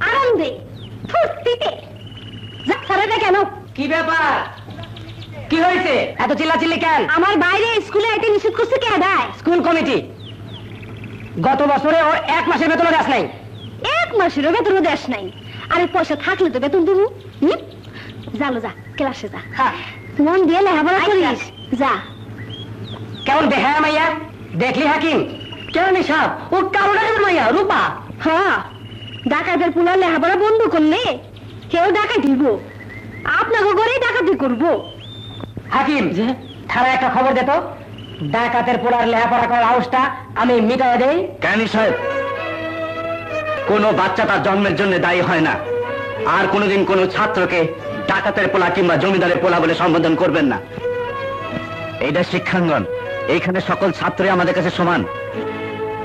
আনন্দে ফুর্তিতে কেন? কি ব্যাপার? কি হয়েছে? এত চিল্লাচিল্লি কেন? আমার বাইরে স্কুলে আইতে নিষেধ করছে কে? দেয় স্কুল কমিটি। গত বছরে ওর 1 মাসের বেতন দেশ নাই। 1 মাসেরও বেতন দেশ নাই? আরে পয়সা থাকলে তো বেতন দেবো। জালো যা, ক্লাসে যা, মন দিয়ে লেখাপড়া করিস যা। কেমন বেহায়া মাইয়া দেখলি হাকিম? কেন নিসাব ও কারোর মাইয়া রূপা। হ্যাঁ, ডাকাতের পুলা লেখাপড়া বন্ধ করলে কেউ ডাকাত দিব, আপনাকে ঘরেই ডাকাতি করবো। হাকিম থানায় একটা খবর দে তো, ডাকাতের পোলার লেখাপড়া করার আউসটা আমি মিটাই দেই। কেন সাহেব, কোন বাচ্চা তার জন্মের জন্য দায়ী হয় না। আর কোনোদিন কোন ছাত্রকে ডাকাতের পোলা কিংবা জমিদারের পোলা বলে সম্বোধন করবেন না। এইটা শিক্ষাঙ্গন, এইখানে সকল ছাত্রই আমাদের কাছে সমান।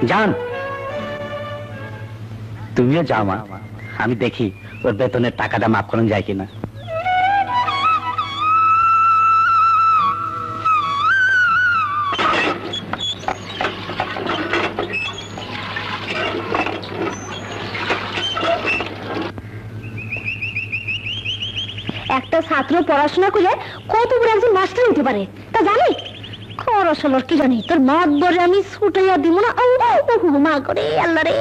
যান, তুমিও যাও মা, আমি দেখি ওর বেতনের টাকাটা মাফ করানো যায় কিনা। একটা ছাত্র পড়াশোনা করে কত বড় একজন মাস্টার হতে পারে তা জানি? খরচলর কি জানি, তোর মদ বরে আমি ছুটাইয়া দিব না। মা করে আল্লাহ রে,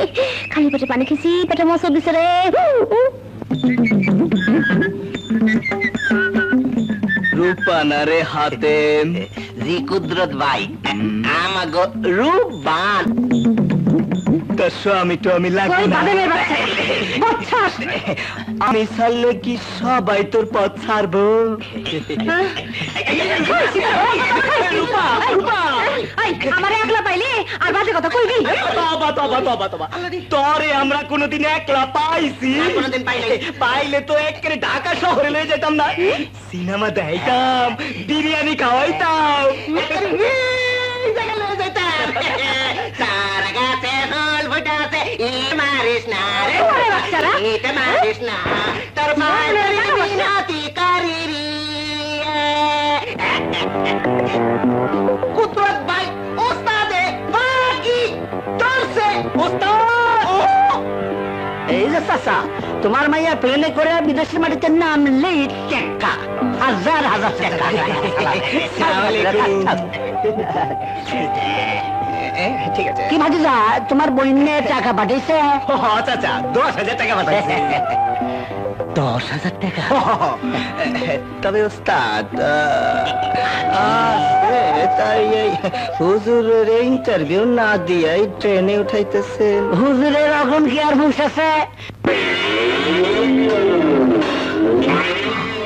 খালি পেটে পানি খেয়েছি, পেটে মশা দিছে রে। রূপানারে হাতে জি কুদরত ভাই আমাগো রূপবান তোর স্বামী তো আমি লাগি না। আমি ছাড়লে কি সবাই তোর পথ ছাড়বো? আমার একলা পাইলে আর বাজে কথা কইবি? তরে আমরা কোনদিন একলা পাইছি? পাইলে তো একেবারে ঢাকা শহরে লয়ে যেতাম না, সিনেমা দেখাইতাম, বিরিয়ানি খাওয়াইতাম। মারিস না রে, মারিস না তোর মিনতি করি কুদরত ভাই ওস্তাদে বাকি তোরছে ওস্তাদ। এই যে চাচা, তোমার মাইয়া প্লেনে করে বিদেশের মাটিতে নামলেই টাকা, হাজার হাজার টাকা। ঠিক আছে, কি ভাজিজা তোমার বইনে টাকা পাঠিয়েছে? চাচা 10,000 টাকা পাঠাইছে। 10,000 টাকা? তবে ওস্তাদ তাই এই হুজুরের ইন্টারভিউ না দিয়ে ট্রেনে উঠাইতেছে। হুজুরের এখন কি আর হুঁশ আছে?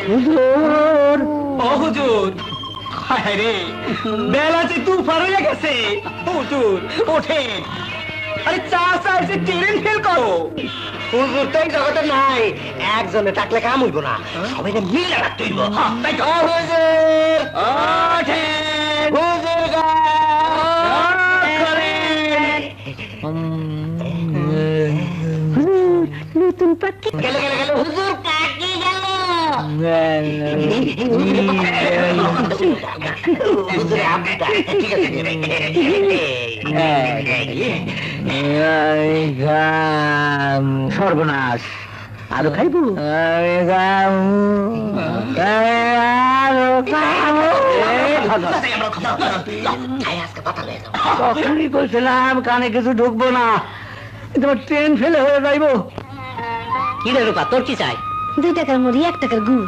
হুজুর, ও হুজুর, রে বেলা যে তুফান হয়ে গেছে। হুজুর ওঠেন, আরে চাচা এসে ট্রেন ফেল করো। হুজুর তো এই জগতে নাই, একজনে থাকলে কাম হইব না, সবাই মিলে রাখতে হইব। হুজুর ওঠেন, হুজুর নতুন পাখি গেল গেল গেল, হুজুর পাখি গেল। সর্বনাশ, আরো খাইব? তখনই বলছিলাম কানে কিছু ঢুকবো না, তোমার ট্রেন ফেলে হয়ে যাইব। কি রে রূপা, তোর কি চাই? 2 টাকার মুড়ি, 1 টাকার গুড়।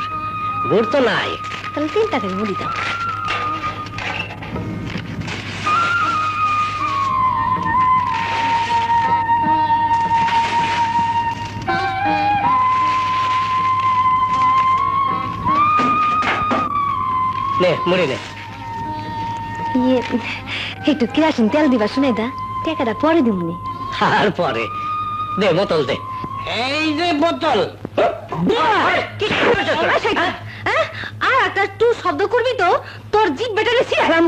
গুড় তো নাই, তাহলে 3 টাকার মুড়ি দাও। নে মুড়ি নে। একটু কেরাসিন তেল দিবা শুনে দা, টাকাটা পরে দিমনি। আর পরে দে, বোতল দে। এই যে বোতল। আর একটা তুই শব্দ করবি তো তোর জিভ বেটারে ছিড়ালাম।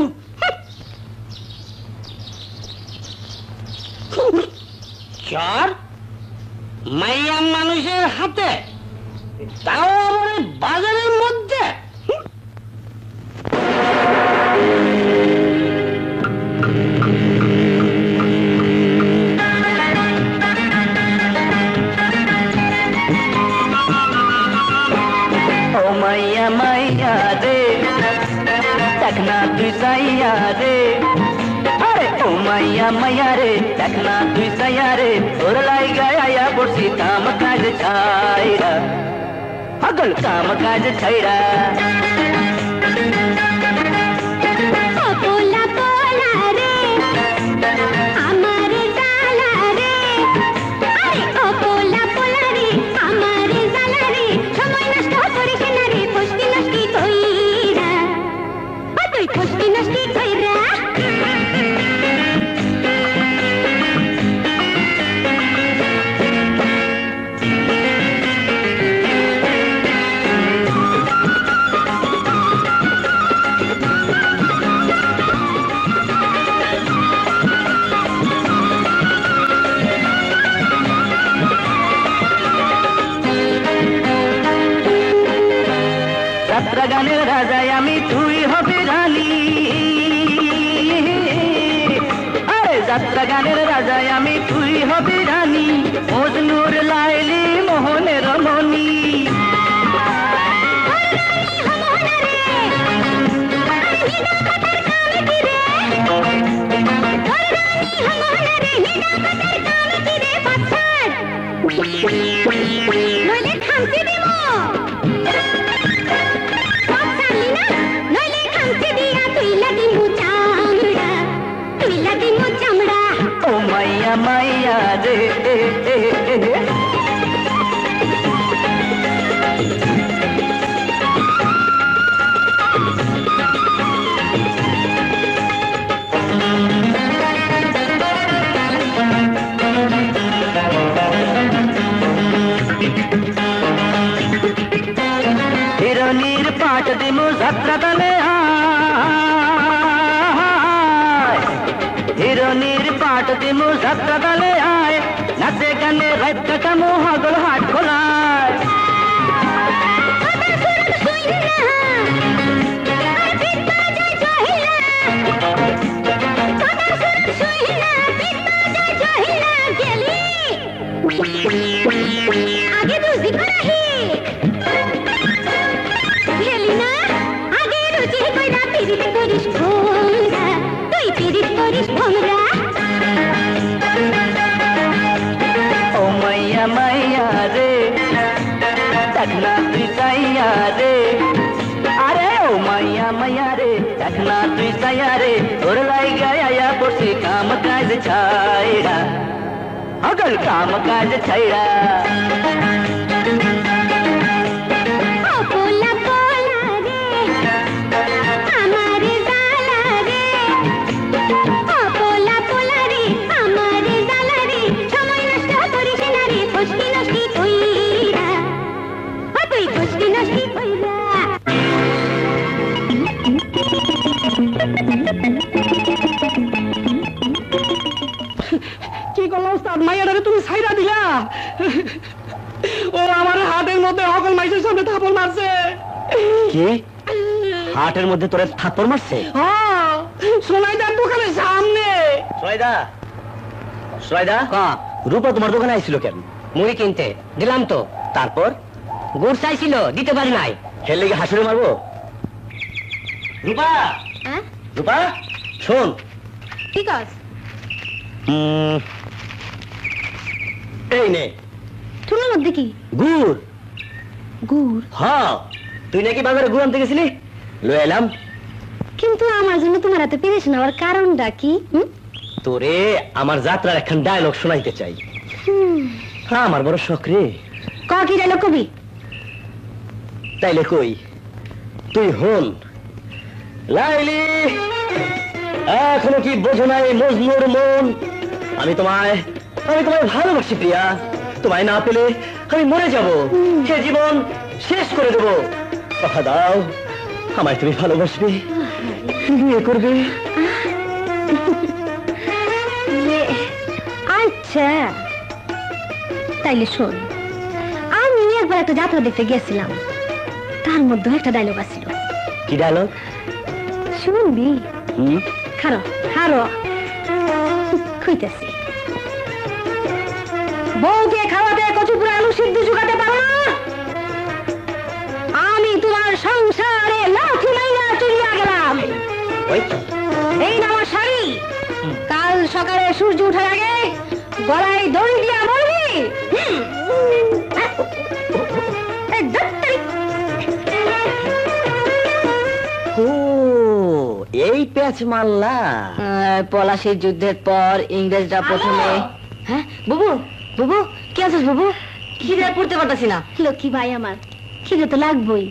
চার মাইয়া মানুষের হাতে, তাও আবার বাজারের মধ্যে। মাইয়া মাইয়া রে দেখনা তুই সাইয়া রে আরে ও মাইয়া মাইয়া রে দেখনা তুই সাইয়া রে তোর লাইগা আয়া পড়ছি কাম কাজ ছাইরা পাগল কাম কাজ ছাইরা পোলা পোলা রে আমার জালা রে আরে ও পোলা পোলা রে আমার জালা রে সময় নষ্ট করিস না রে ফষ্টি নষ্টি কইরা তুই ফষ্টি নষ্টি কইরা যাত্রা গানের রাজায় আমি তুই হবে রানী আরে যাত্রা গানের রাজায় আমি তুই হবে রানী মজনুর লাইলি মোহনের মনি নইলে খামচি দিব নইলে খামচি দিয়া তুই লাগিমু চামড়া ও মাইয়া মাইয়া রে হিরণীর পাট দিমু যাত্রা দলে আয় হিরণীর পাট দিমু যাত্রা দলে আয় নাচে গানে রাত কাটামু হগল হাট খোলায় আগে বুঝি করাহি গেলি না আগে রুচি কইরা পিরিত করিস ভোমরা তুই পিরিত করিস ভোমরা ও মাইয়া মাইয়া রে দেখনা তুই সাইয়া রে আরে ও মাইয়া মাইয়া রে দেখনা তুই সাইয়া রে তোর লাইগা আয়া পড়ছি কাম কাজ ছাইরা अगल काम काज छैरा পোলা পোলা রে আমার জালা রে পোলা পোলা রে আমার জালা রে সময় নষ্ট করিস না রে ফষ্টি নষ্টি কইরা তুই ফষ্টি নষ্টি কইরা কি করলো ওস্তাদ মাইয়াটারে তুমি ছাইরা দিলা ও আমার হাতের মধ্যে সকল মাইসের সামনে থাপড় মারছে কি হাটের মধ্যে তোরে থাপ্পড় মারছে হ্যাঁ সোনাইদার দোকানের সামনে সয়দা সয়দা রূপা তোমার দোকানে আইছিল কেন মুড়ি কিনতে দিলাম তো তারপর গুড় চাইছিল দিতে পারি নাই খেললে কি হাসুরে মারবো রূপা হ্যাঁ রূপা শোন ঠিক আছে এই নে তোমার মধ্যে কি গুড় গুড় হ্যাঁ তুই নাকি বাজারে গুড় আনতে গেছিলি লয়ে এলাম কিন্তু আমার জন্য তোমার হাতে পেরেছ নেওয়ার কারণটা কি তোরে আমার যাত্রার একখান ডায়লগ শোনাইতে চাই হ্যাঁ আমার বড় শখ রে কি ডায়লগ কবি তাইলে কই তুই হন লাইলি এখনো কি বোঝো নাই মজনুর মন আমি তোমায় ভালোবাসি প্রিয়া তোমায় না পেলে আমি মরে যাব সে জীবন শেষ করে দেব কথা দাও আমায় তুমি ভালোবাসবে বিয়ে করবে আচ্ছা তাইলে শোন আমি একবার একটা যাত্রা দেখতে গিয়েছিলাম তার মধ্যে একটা ডায়লগ আছিল কি ডায়লগ শুনবি খারো খারো খুঁজতেছি বউকে খাওয়াতে কচুপুরা আলু সিদ্ধ জোগাতে পারো না আমি গলায় দড়ি দিয়া মরবি। এই দত্তরি। ও এই প্যাচ মাল্লা। পলাশির যুদ্ধের পর ইংরেজরা প্রথমে। হ্যাঁ বুবু, বুবু কি আছিস বুবু? খিদে পড়তে পারতাছি না। লক্ষ্মী ভাই আমার, খিদে তো লাগবই।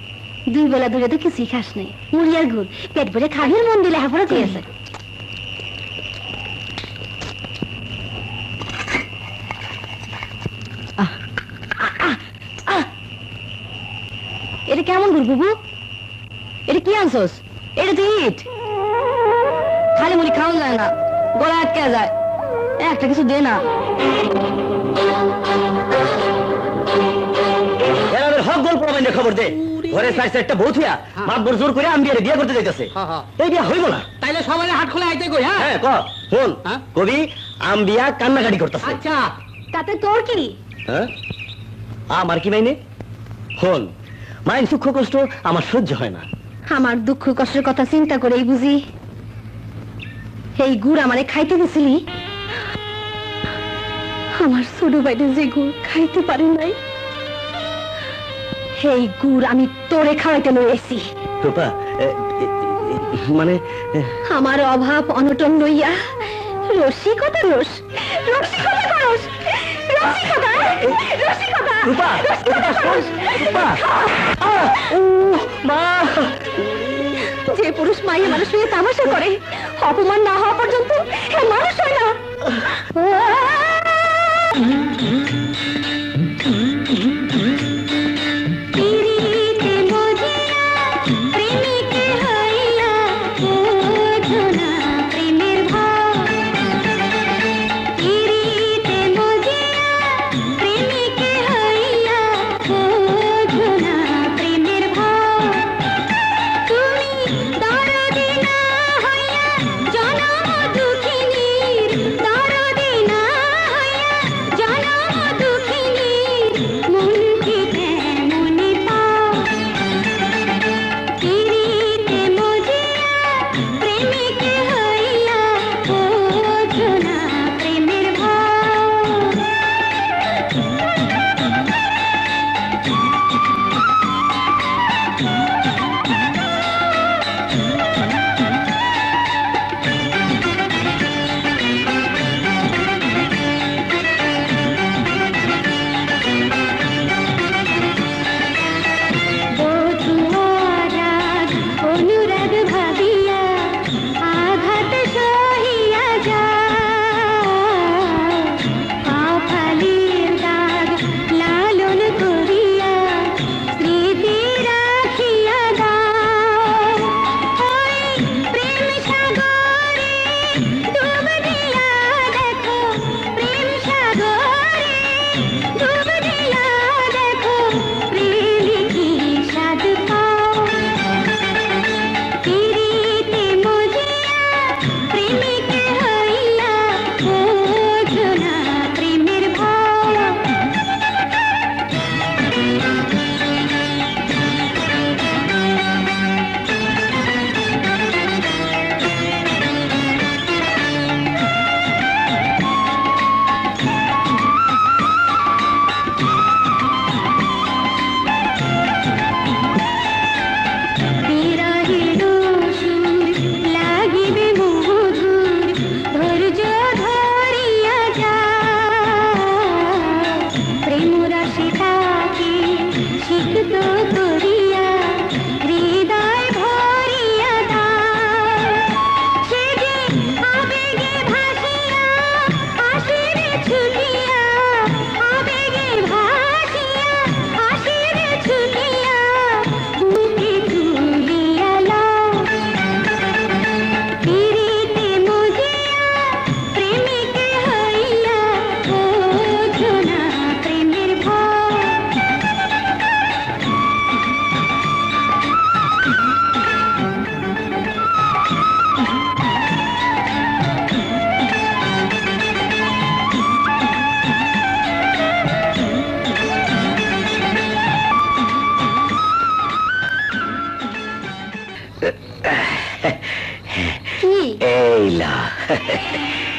2 বেলা ধরে তো কিছুই খাস নাই, মুড়ি আর গুড় পেট ভরে খাবি, মন দিলে হাফড়া দিয়েছে। এটা কেমন গুড় বুবু? এটা কি আনছস? এটা তো ইট। খালি মুড়ি খাওয়া যায় না, গলা আটকে যায়। একটা কিছু দে না। এর হক গল্প আমাদের খবর দে। ঘরে সাইড একটা বউ থিয়া মাতবর জোর করে আমি বিয়ে করতে যাইতাছে। এই বিয়া হইব না। তাইলে সবাই হাট খোলা আইতে কই। হ্যাঁ হ্যাঁ ক ফোন কবি আম্বিয়া কান্নাকাটি করতেছে। আচ্ছা তাতে তোর কি? হ্যাঁ আমার কি মাইনে? ফোন মাইন সুখ কষ্ট আমার সহ্য হয় না। আমার দুঃখ কষ্টের কথা চিন্তা করেই বুঝি এই গুড় আমারে খাইতে দিছিলি। আমার ছোট ভাইটা যে গুড় খাইতে পারে নাই, সেই গুড় আমি তোরে খাওয়াইতে লইছি। রূপা মানে আমার অভাব অনটন লইয়া রসিকতা রস রসিকতা করস, রসিকতা রসিকতা। রূপা রূপা মা। যে পুরুষ মাইয়া মানুষ হয়ে তামাশা করে, অপমান না হওয়া পর্যন্ত সে মানুষ হয় না।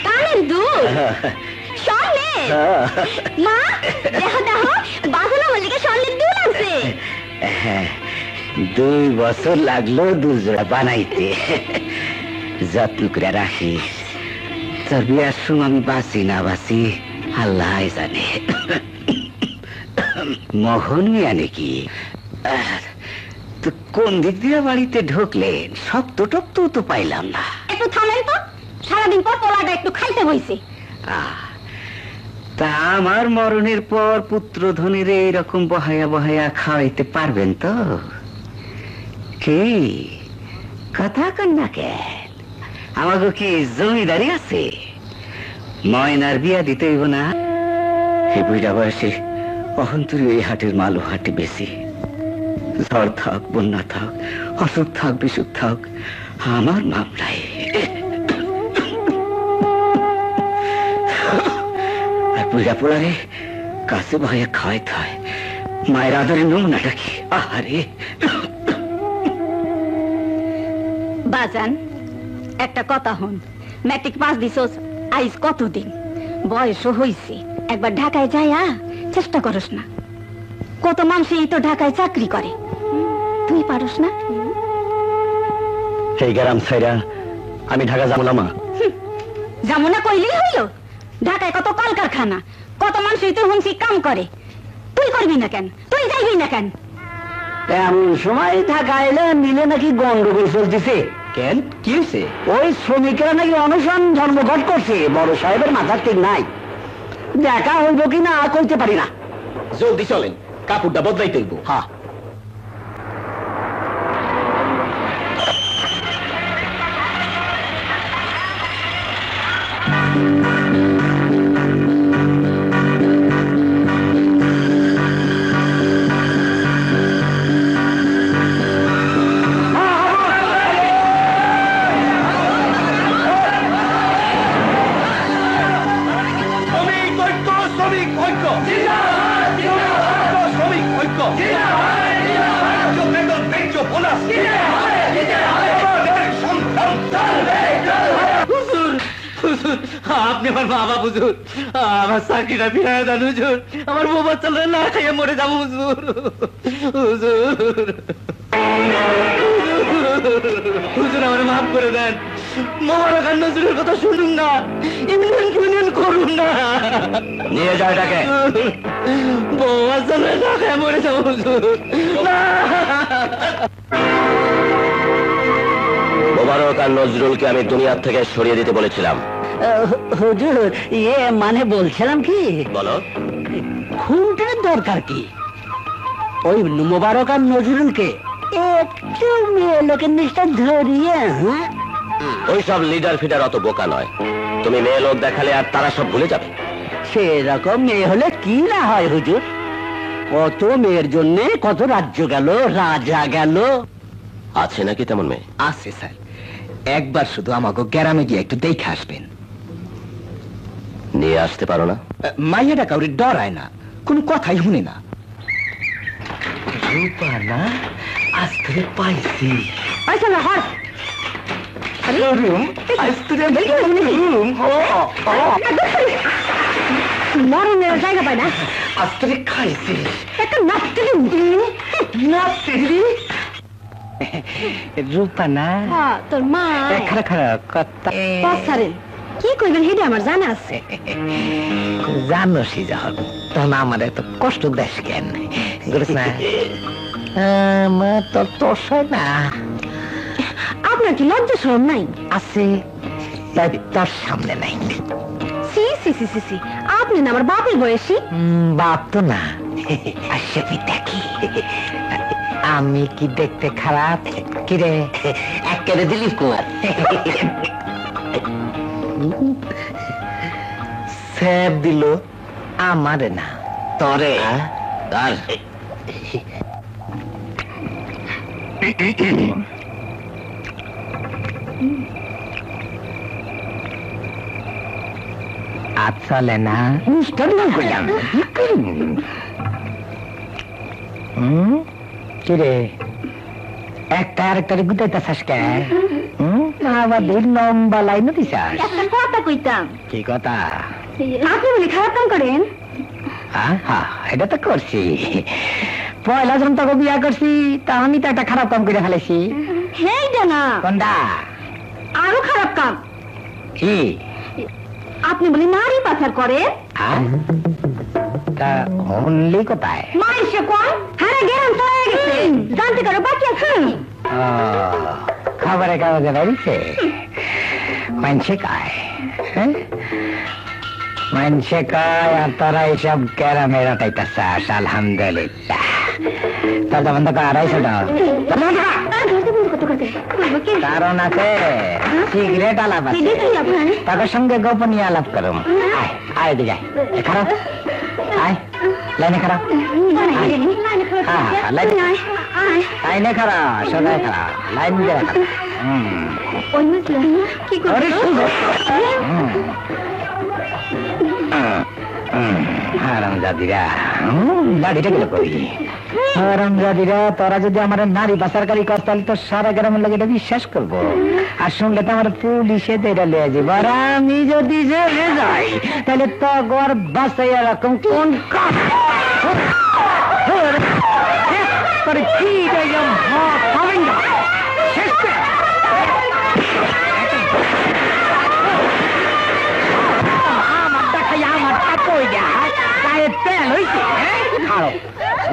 কানের দুধ সামনে মা দেখো দেখো বাজানো মল্লিকে স্বর্ণের দুল আছে। 2 বছর লাগলো দুজোড়া বানাইতে। যত্ন করে রাখিস, তোর বিয়ার সময় আমি বাঁচি না বাঁচি আল্লাহ জানে। মোহন মিয়া নাকি তো কোন দিক দিয়ে বাড়িতে ঢুকলেন? শক্ত টক্ত তো পাইলাম না। একটু থামেন তো, সারাদিন পর পোলাটা একটু খাইতে হইছে। তা আমার মরণের পর পুত্র ধনের এইরকম বহায়া বহায়া খাওয়াইতে পারবেন তো? কি কথা কন না কেন? আমাকে কি জমিদারি আছে? ময়নার বিয়া দিতে হইব না? এই বুড়া বয়সে অহন্তরী এই হাটের মালও হাটে বেশি। ঝড় থাক বন্যা থাক অসুখ থাক বিসুখ থাক আমার মামলায়। আর বুড়া পোড়ারে কাছে ভয়ে খাওয়াইতে হয়। মায়ের আদরের নমুনাটা কি? আহারে বাজান একটা কথা হন, ম্যাট্রিক পাস দিছস আইজ কতদিন, বয়সও হইছে, একবার ঢাকায় যাইয়া চেষ্টা করস না? কত মানুষই তো ঢাকায় চাকরি করে, তুই পারস না? এই গ্রাম ছাইরা আমি ঢাকা যাবো না মা। যাবো না কইলেই হইল? ঢাকায় কত কলকারখানা, কত মানুষই তো হুনছি কাম করে, তুই করবি না কেন? তুই যাইবি না কেন? এমন সময় ঢাকা এলে মিলে নাকি গন্ডগোল চলতেছে। কেন কি হয়েছে? ওই শ্রমিকেরা নাকি অনশন ধর্মঘট করছে। বড় সাহেবের মাথা ঠিক নাই, দেখা হইব কিনা কইতে পারি না। জলদি চলেন, কাপড়টা বদলাইতে হইব। হ্যাঁ আপনি আমার বাবা হুজুর, আমার চাকরিটা ফিরায় দেন হুজুর, আমার বউ বাচ্চা না খাইয়ে মরে যাবো হুজুর। হুজুর হুজুর আমার মাফ করে দেন, মহারাকার নজরুলের কথা শুনুন না, ইউনিয়ন করুন না। নিয়ে যায় এটাকে। বউ বাচ্চা না খাইয়ে মরে যাবো হুজুর। মোবারক আর নজরুলকে আমি দুনিয়ার থেকে সরিয়ে দিতে বলেছিলাম। হুজুর ইয়ে মানে বলছিলাম কি, বলো খুনটার দরকার কি? ওই মোবারক আর নজরুলকে একটু মেয়ে লোকের নিষ্ঠা ধরিয়ে। ওই সব লিডার ফিডার অত বোকা নয়, তুমি মেয়ে লোক দেখালে আর তারা সব ভুলে যাবে। সেরকম মেয়ে হলে কি না হয় হুজুর? কত মেয়ের জন্য কত রাজ্য গেল, রাজা গেল। আছে নাকি তেমন মেয়ে? আছে স্যার, একবার শুধু আমাকে গ্রামে গিয়ে একটু দেখে আসবেন। নিয়ে আসতে পারো না? মাইয়াটা কাউরে ডরায় না, কোনো কথাই শুনে না। রূপা না, আজ থেকে পাইছি। মরণের জায়গা পায় না, আজ থেকে খাইছি। একটা নাচতে রূপা না, তোর মা খারাপ খারাপ কথা ছাড়েন, কি করবেন হেঁটে আমার জানা আছে। জানোসি যখন তখন আমার এত কষ্ট দেশ কেন করিস না? আমার তো তোষ না। আপনার কি লজ্জা শরম নাই? আছে, তাই তোর সামনে নাই। সি সি সি সি সি, আপনি না আমার বাপের বয়সী। বাপ তো না, আসে দেখি আমি কি দেখতে খারাপ? কিরে একেবারে দিলীপ কুমার স্যাপ দিল আমারে না তরে। তার চলে না করলাম। কিরে একটা আরেকটারে গুটাইতে চাস কে? আমাদের লম্বা লাইন দিছাস। একটা কথা কইতাম। কি কথা? আপনি বলি খারাপ কাম করেন? এটা তো করছি, পয়লা যখন তোকে বিয়া করছি তা আমি তো একটা খারাপ কাম করে ফেলেছি। হেইটা না, কোনটা? আরো খারাপ কাম। কি? আপনি বলি নারী পাচার করেন? তা অনলি কোথায়? মাইসে কোন? হ্যাঁ গেলাম তো হয়ে গেছে, জানতে কারো বাকি আছে? খবরে কাগজে বেরিয়েছে, মানছে কায়, হ্যাঁ মানছে কায়, আর তারা এইসব ক্যারামেরা টাইটা চাস। আলহামদুলিল্লাহ। তাহলে বন্ধ কর, 250 টাকা। কারণ আছে, সিগারেট আলাপ আছে, তাদের সঙ্গে গোপনীয় আলাপ করুম। আয় আয় দিকে খারাপ, আয় লাইনে খারাপ, লাইনে খারাপ, সদাই খারাপ, লাইন দিয়ে খারাপ। হারামজাদিরা, দাড়িটা গেল কই? হারামজাদিরা, তোরা যদি আমার নারী পাচারকারী কর তাহলে তো সারা গ্রামের লোক এটা বিশ্বাস করবো, আর সঙ্গে তো আমার পুলিশে এটা লিয়ে যাবো। আর আমি যদি জেলে যাই তাহলে তো গর বাসাই এরকম কোন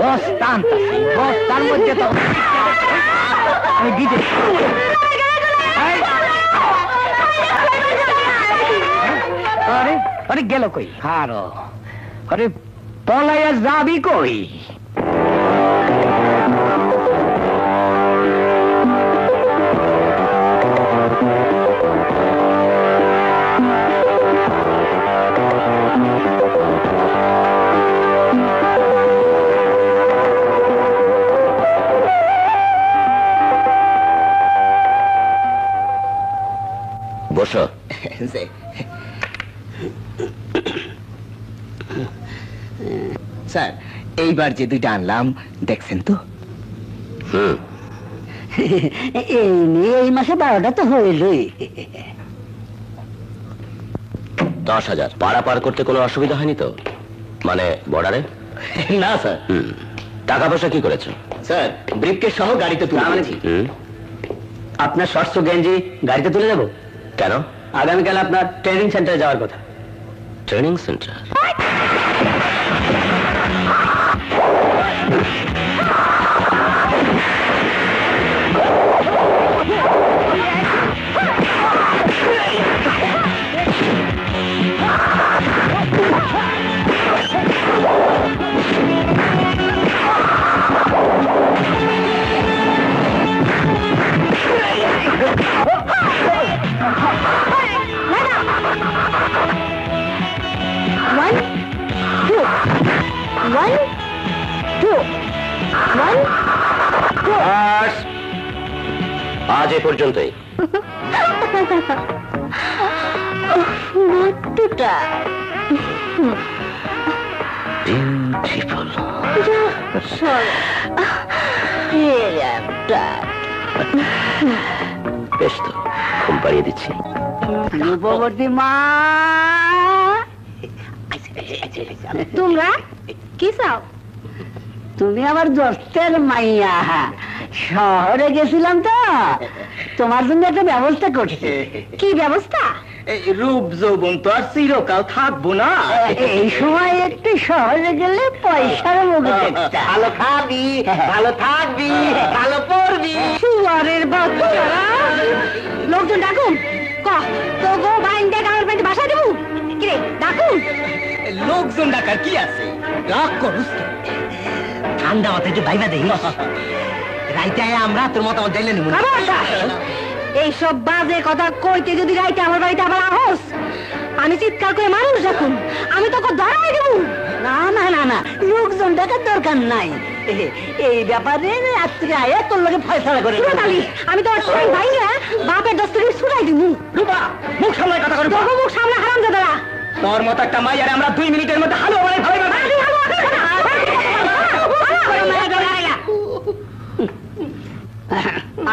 বস্তার মধ্যে তো আমি দিতে আরে আরে গেল কই? আরো আরে পলাইয়া যাবি কই? বসো। স্যার, এইবার যে দুইটা আনলাম দেখছেন তো? এই নিয়ে এই মাসে 12টা তো হইলই। 10,000 পারাপার করতে কোনো অসুবিধা হয়নি তো? মানে বর্ডারে? না স্যার। টাকা পয়সা কি করেছো? স্যার, ব্রিফকেস সহ গাড়িতে তুলে আনছি। আপনার শর্টস গেঞ্জি গাড়িতে তুলে দেবো? কেন? আগামীকাল আপনার ট্রেনিং সেন্টারে যাওয়ার কথা। Training centre? আজ এ পর্যন্তই। বেশ তো, ঘুম পাড়িয়ে দিচ্ছি। রূপবতী মা, তোমরা কি চাও? তুমি আমার দোস্তের মাইয়া, শহরে গেছিলাম তো তোমার জন্য একটা ব্যবস্থা করছি। কি ব্যবস্থা? রূপ যৌবন তো আর চিরকাল থাকবো না। এই সময় একটু শহরে গেলে পয়সার মুখে ভালো খাবি, ভালো থাকবি, ভালো পড়বি। শুয়ারের বাচ্চারা, লোকজন ডাকুন। তো গো বাইন দেখ আমার পেটে বাসা দেবো। কিরে ডাকুন। লোকজন ডাকার কি আছে? রাগ করুস ঠান্ডা মাথায় একটু বাইবা দেই, রাইতে আমরা তোর মতামত জানলে নিব। এইসব বাজে কথা কইতে যদি রাইতে আমার বাড়িতে আবার আহস, আমি চিৎকার করে মানুষ ডাকুন, আমি তোকে ধরাই দেবো। না না না না, লোকজন দেখার দরকার নাই। এই ব্যাপারে রাত্রে আয়া তোর লোকে ফয়সালা করে আমি তো ভাই না বাপের দস্তরে ছুড়াই দিব। রূপা, মুখ সামলায় কথা কর। তোকে মুখ সামনে হারাম দাদা। তোর মতো একটা মাইয়ারে আমরা 2 মিনিটের মধ্যে হালো বানাই ভালো না।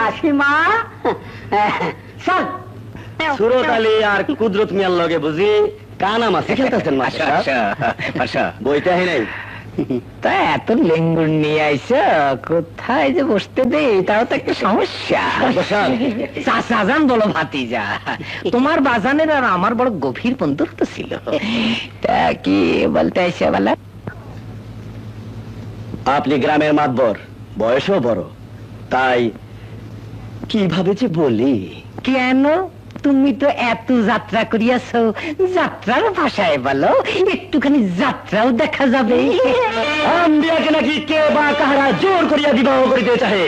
আসি মা, চল। সুরত আলী আর কুদরত মিয়ার লগে বুঝি কানা মাছে খেলতেছেন আচ্ছা আচ্ছা আচ্ছা বইতে হয় নাই। তা এত লেঙ্গুর নিয়ে আইছো, কোথায় যে বসতে দে তাও তো একটা সমস্যা। বসান। চাচা জান বলো ভাতিজা, তোমার বাজানের আর আমার বড় গভীর বন্ধুত্ব ছিল। তা কি বলতে আইসা বলা? আপনি গ্রামের মাতবর, বয়সও বড়, তাই কিভাবে যে বলি। কেন? তুমি তো এত যাত্রা করিয়াছো, যাত্রার ভাষায় বলো, একটুখানি যাত্রাও দেখা যাবে। আম্বিয়াকে নাকি কে বা কাহারা জোর করিয়া বিবাহ করিতে চাহে,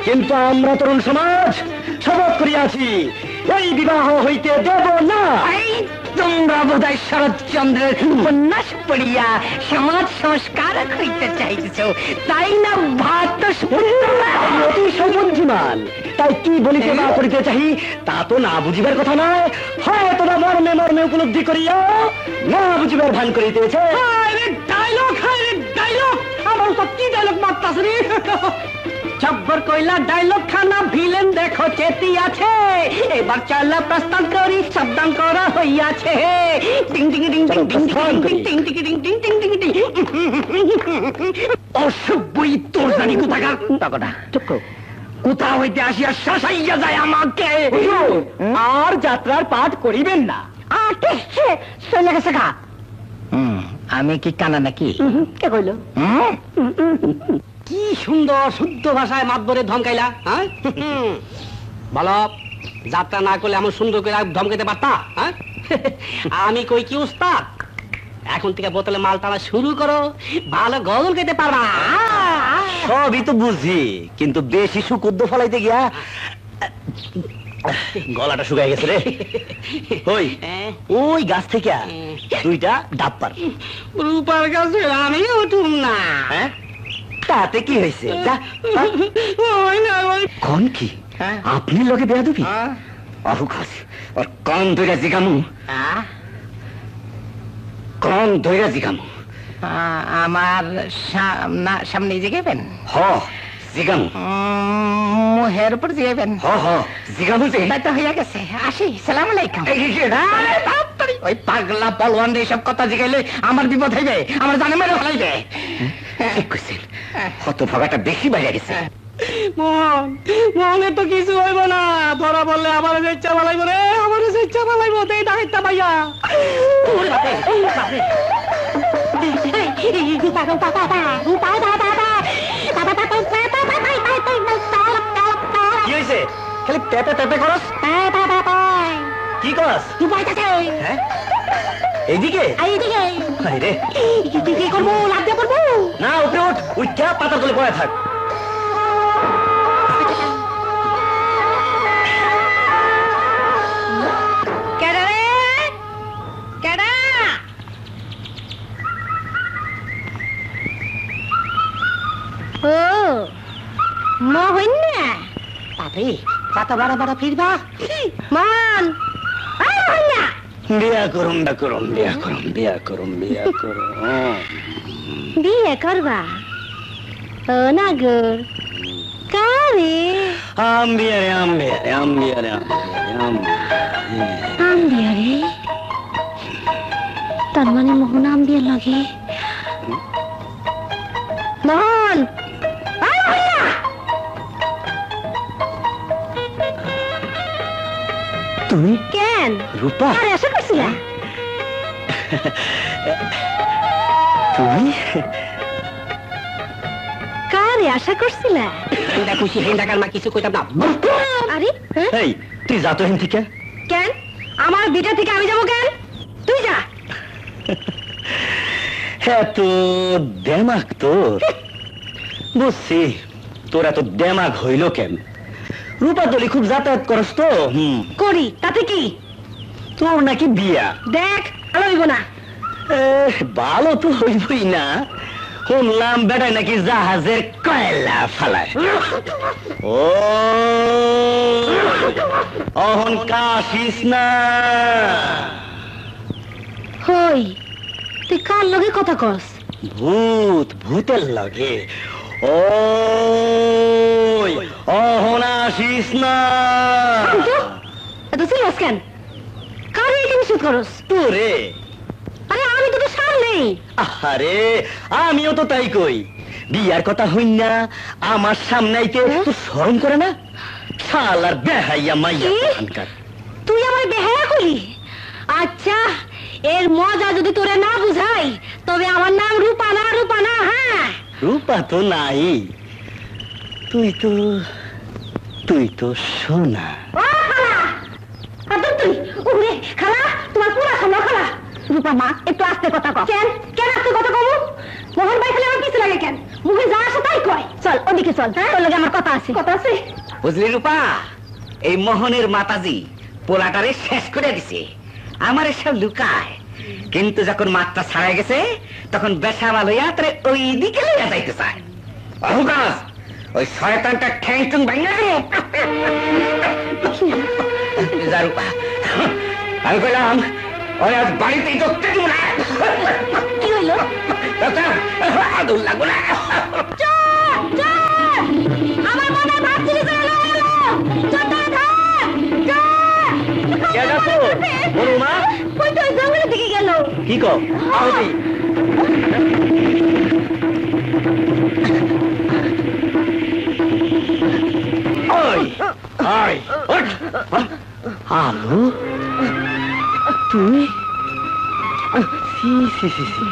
কিন্তু আমরা তরুণ সমাজ শপথ করিয়াছি এই বিবাহ হইতে দেব না। এই তোমরা বোধহয় শরৎচন্দ্রের উপন্যাস পড়িয়া সমাজ সংস্কার হইতে চাইতেছ, তাই না? ভাত আমি অতি সুবুদ্ধিমান, তাই কি বলিতে বা করিতে চাহি তা তো না বুঝিবার কথা নয়। হয়তো বা মর্মে মর্মে উপলব্ধি করিয়া না বুঝিবার ভান করিতেছে। ডায়লগ, ডায়লগ, আমার তো কি ডায়লগ মারতাছ রে? জব্বর কইলা ডায়লগ খানা ভিলেন দেখো চেতি আছে, এবার চালা প্রস্তাব করি সাবধান করা হইয়াছে। টিং টিং টিং টিং টিং টিং টিং টিং টিং টিং টিং টিং টিং। অসভ্যই তোর জানি কোথাকার টাকাটা চুপ করো। কোথা হইতে আসিয়া শাসাইয়া যায় আমাকে। আর যাত্রার পাঠ করিবেন না। চলে গেছে গা। আমি কি কানা নাকি? কে কইলো? কি সুন্দর শুদ্ধ ভাষায় মাতবরে ধমকাইলা, হ্যাঁ? বলো, যাত্রা না করলে এমন সুন্দর করে ধমকাইতে পারতা? হ্যাঁ? আমি কই কি উস্তাদ, এখন থেকে বোতলে মাল টানা শুরু করো, ভালো গজল গাইতে পারবা। সবই তো বুঝি, কিন্তু বেশি সুকুদ্দ ফলাইতে গিয়া গলাটা শুকাই গেছে রে। ওই ওই গাছ থেকে দুইটা ডাব্বার। রূপার কাছে আমি উঠুম না। হ্যাঁ, তাতে কি হয়েছে? কোন কি আপনি লোকে বেয়াদবি অহুকাস আর কম ধরে জিগামু, কম ধরে জিগামু। আমার সামনে জিগাবেন? হ জিগামু। মুহের উপর জিগাবেন? হ হ জিগামু। যে তাই তো হইয়া গেছে, আসি। সালাম আলাইকুম। ওই পাগলা পলওয়ান সব কথা জিগাইলে আমার বিপদ হইবে, আমার জানে মেরে ফেলাইবে। ঠিক কইছেন, হত ভাগাটা বেশি বাইরে গেছে। মোহনের তো কিছু হইব না, ধরা বললে আমার ইচ্ছা পালাইব রে, আমার ইচ্ছা পালাইব। তাই ডাইটা পাইয়া কি হয়েছে? খালি পেপে পেপে করস, কি করস? হ্যাঁ, এইদিকে রে কি করবো? লাভ দিয়ে করবো না, উপরে উঠ, উঠা পাতার তলে পড়ে থাক। ও মা হইন না পাপি পাতা বাড়া বাড়া ফিরবা। মান বিয়া করুন, বিয়া করুন, বিয়া করুন, বিয়া করুন, বিয়া করুন। বিয়ে করবা? ও নাগর কারে? আম্বিয়ারে, আম্বিয়ারে, আম্বিয়ারে, আম্বিয়ারে? তার মানে মোহন আম্বিয়ার লাগে। মোহন তুমি কেন রূপা? আরে আশা করছিলা তুমি কারে আশা করছিলা? খুশি হিন্দাকার মা কিছু কইতাম না। আরে হ্যাঁ? এই তুই যা তো হেন থেকে। কেন আমার বিটা থেকে আমি যাবো কেন? তুই যা। এত দেমাগ তোর, বুঝছি তোর এত দেমাগ হইল কেন? রূপা তলি খুব যাতায়াত করস তো। করি তাতে কি? তোর নাকি বিয়া। দেখ ভালো হইব না। ভালো তো হইবই না, শুনলাম বেটায় নাকি জাহাজের কয়লা ফালায়। ও অহন কাশিস না। হই তুই কার লগে কথা কস? ভূত, ভূতের লগে। ও অহন আসিস না। এত সিরিয়াস কেন? কারে এখানে শুট করস? তোরে আরে আমিও তো তাই কই, বিয়ার কথা হইন না আমার সামনে আইতে তো শরম করে না? শালার বেহাইয়া মাইয়া কি? কোথানকার। তুই আমার বেহায়া করি? আচ্ছা, এর মজা যদি তোরে না বুঝাই তবে আমার নাম রূপানা, রূপানা। হ্যাঁ, রূপা তো নাই, তুই তো সোনা। ও খালা, আদর তুই ওরে খালা, তোমার পুরা সামনে খালা। রূপা মা, একটু আস্তে কথা কও। কেন কেন আস্তে কথা কও? মোহন ভাই খালি আমার পিছু লাগে কেন? মুখে যা আসে তাই কয়। চল ওদিকে চল, তোর লগে আমার কথা আছে। কথা আছে? বুঝলি রূপা, এই মোহনের মাতাজি পোলাটারে শেষ করে দিছে। আমার এসব লুকায়, কিন্তু যখন মাত্রা ছাড়াই গেছে তখন বেশামা লইয়া তোরে ওই দিকে লইয়া যাইতে চায়। অহুকাস, ওই শয়তানটা ঠ্যাং টুং ভাঙা যা রূপা, আমি কইলাম ওই আজ বাড়িতেই ঢুকতে দিব না। কি হইলো? আদুল লাগবো না। চল চল, আমার মনে ভাব ছিল যে এলো চল ধর চল। কে ডাকো? বলো মা। কই তো জঙ্গলের দিকে গেল। কি কও? আউদি ওই ওই ওঠ। আলো, তুই সি সি সি সি,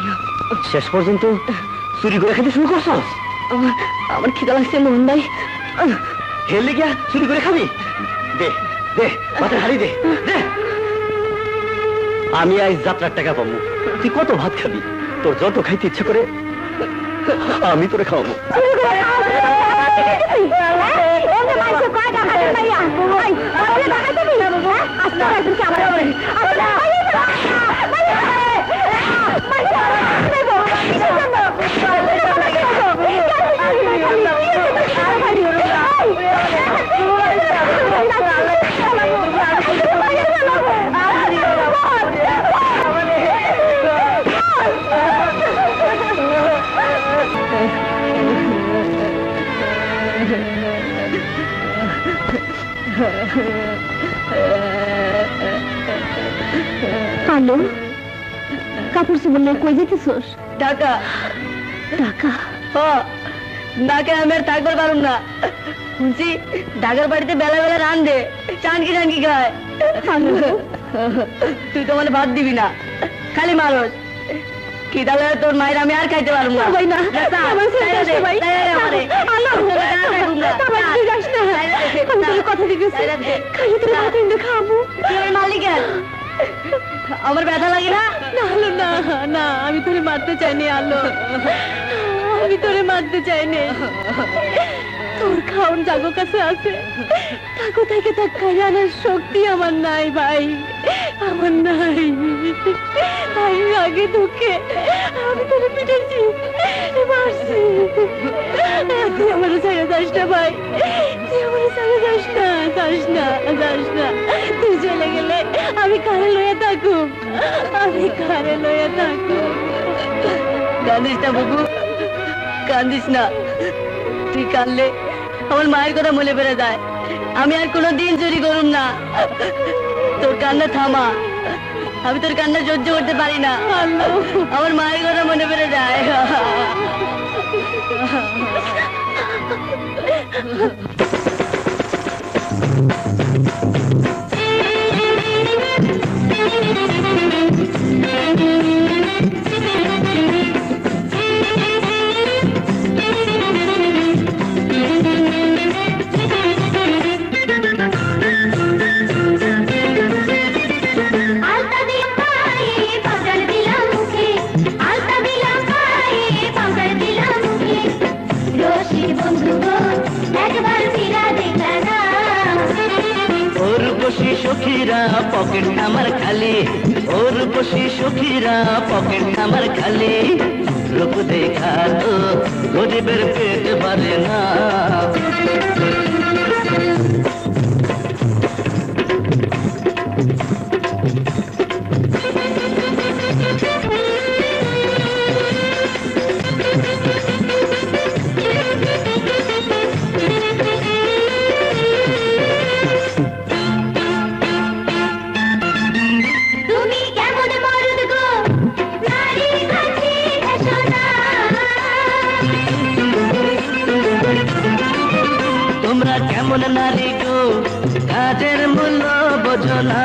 শেষ পর্যন্ত চুরি করে খেতে শুরু করছস? আমার খিদা লাগছে মোহন ভাই। হেললে গিয়া চুরি করে খাবি? দে দে, ভাতের হাড়ি দে দে। আমি আজ যাত্রার টাকা পাবো, তুই কত ভাত খাবি? তোর যত খাইতে ইচ্ছে করে আমি তোরে খাওয়াবো। হ্যালো, কাপড় চোপড় নিয়ে কই যেতেছস? টাকা টাকা? নাকে আমি আর থাকবার পারুম না। শুনছি ঢাকার বাড়িতে বেলা বেলা রান্ধে, টানকি টানকি খায়। তুই তো মানে ভাত দিবি না, খালি মারস। কি তাহলে তোর মায়ের আমি আর খাইতে পারবো না। ভাই না, আমার ছেলে আসে ভাই। কথা দিতেছি, খালি তোর ভাত এনে খাবো। মালিক আমার ব্যথা লাগে না। আলো না না, আমি তোরে মারতে চাইনি আলো, আমি তোরে মারতে চাইনি। তোর খাওন জাগো কাছে আছে, তাকো থেকে তা খাই আনার শক্তি আমার নাই ভাই, আমার নাই। আমি আগে দুঃখে আমি তোরে পিটেছি, মারছি। তুই আমার ছেড়ে যাস না ভাই, তুই আমার ছেড়ে যাস না, যাস না, যাস না। তুই চলে গেলে আমি কারে লইয়া থাকুম, আমি কারে লইয়া থাকুম। কান্দিস না বুবু, কান্দিস না। তুই কানলে আমার মায়ের কথা মনে পড়ে যায়। আমি আর কোনোদিন চুরি করুম না। তোর কান্না থামা, আমি তোর কান্না সহ্য করতে পারি না। আমার মায়ের কথা মনে পড়ে যায়। সখীরা পকেট আমার খালি, ওর বসি সখীরা পকেট আমার খালি। রূপ দেখা তো গরিবের পেট ভরে না। তুমি কেমন মরদ গো নারীর কাছে কেমন নারী গো কাজের মূল্য বোঝো না।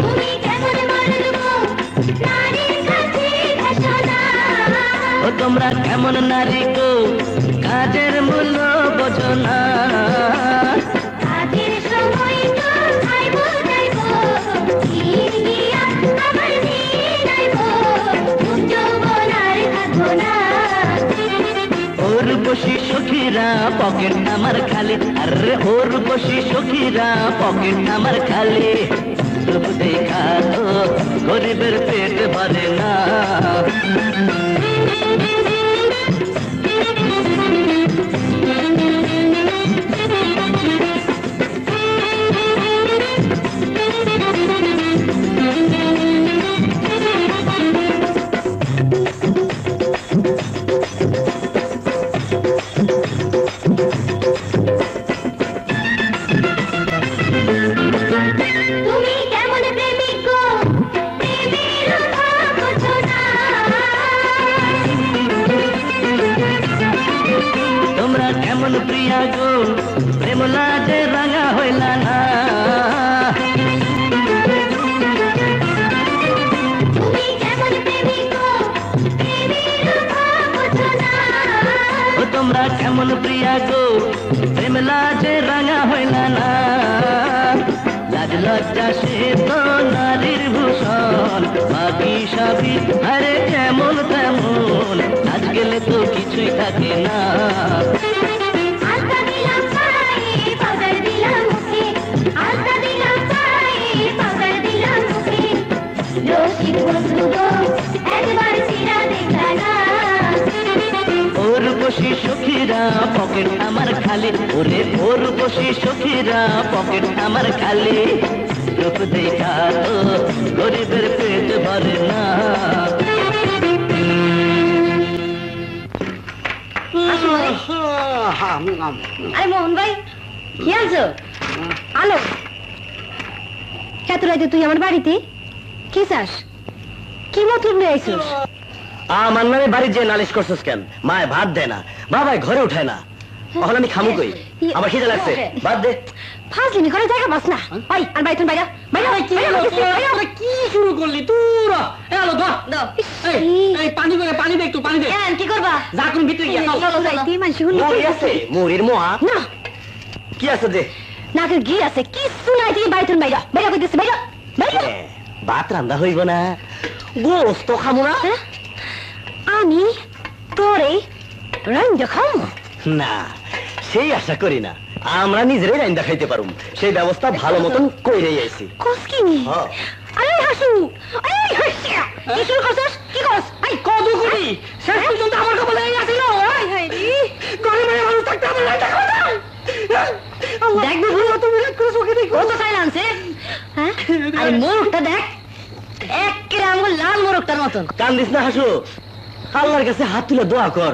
তুমি কেমন মানুষ গো নারীর কাছে ভাসো না। ও তোমরা কেমন নারী গো কাজের মূল্য বোঝো না। কাজের সময় তো খাইবো যাইবো, দিন গিয়া আবার দিন আইবো, যৌবন আর থাকবো না। ওর বসি সখীরা পকেট আমার খালি, আরে ওর বসি সখীরা পকেট আমার খালি। রূপ দেখা তো গরিবের পেট ভরে না। তুমি কেমন প্রেমিক গো প্রেমের ভাব বোঝো না। তোমরা কেমন প্রিয়া গো প্রেম লাজে রাঙা হইলা না। তুমি কেমন প্রেমিক গো প্রেমের ভাব বোঝো না। ও তোমরা কেমন প্রিয়া গো প্রেম লাজে রাঙা হইলা না। লাজ লজ্জা সে তো নারীর ভূষণ, বাকি সবই আরে কেমন তেমন। আজ গেলে তো কিছুই থাকে না। আলতা দিলাম পায়ে পাউডার দিলাম মুখে, আলতা দিলাম পায়ে পাউডার দিলাম মুখে, রসিক বন্ধু গো একবার ফিরা দেখা না। ওর বসি সখীরা পকেট আমার খালি, ওরে ওর বসি সখীরা পকেট আমার খালি। রূপ দেখা তো গরিবের পেট ভরে না। আরে মোহন ভাই কি আনছো? আলো এত রাইতে তুই আমার বাড়িতে কি চাস? কি মতলব নিয়ে আইছিস? আমার নামে বাড়ির যে নালিশ করছিস কেন? মায় ভাত দেয় না, বাবাই ঘরে উঠায় না, এখন আমি খামু কই? আমার খিদে লাগছে, বাদ দে। ফাজলিমি করে জায়গা বাস না। ওই আর বাইতুন বাইরা বাইরা কি হলো তোরা? কি শুরু করলি তোরা? এলো ধর দাও। এই পানি করে পানি দে, একটু পানি দে। কেন কি করবা? যা কোন ভিতরে গিয়া চল। চলো যাইতে মানুষ শুনলি মুড়ি আছে, মুড়ির মোয়া না কি আছে দে। নাকের ঘি আছে কিছু নাই, তুই বাইতুন বাইরা বাইরা কইতেছে বাইরা বাইরা। ভাত রান্দা হইব না, গোস্ত খামু না। হ্যাঁ? আমি তোরে রান্না খাম না, সেই আশা করি না। আমরা নিজেরাই রান্দা খাইতে পারুম, সেই ব্যবস্থা ভালো মতন কইরেই আইছি। কসকিনি হ্যাঁ। আরে হাসু আরে হাসিয়া কি শুরু করছস? কি করছ? এই কত করি শেষ পর্যন্ত আমার কপালে এই আসিল। হাই হাই রে ঘরে মেয়ে মানুষ থাকতে আমার লাইটা খাওয়া না। দেখ বাবু তুমি এক করে চোখে দেখো। কত খাই আনছে হ্যাঁ? আরে মোরগটা দেখ একেবারে আঙ্গুল লাল মোরগটার মতন। কান্দিস না হাসু, আল্লাহর কাছে হাত তুলে দোয়া কর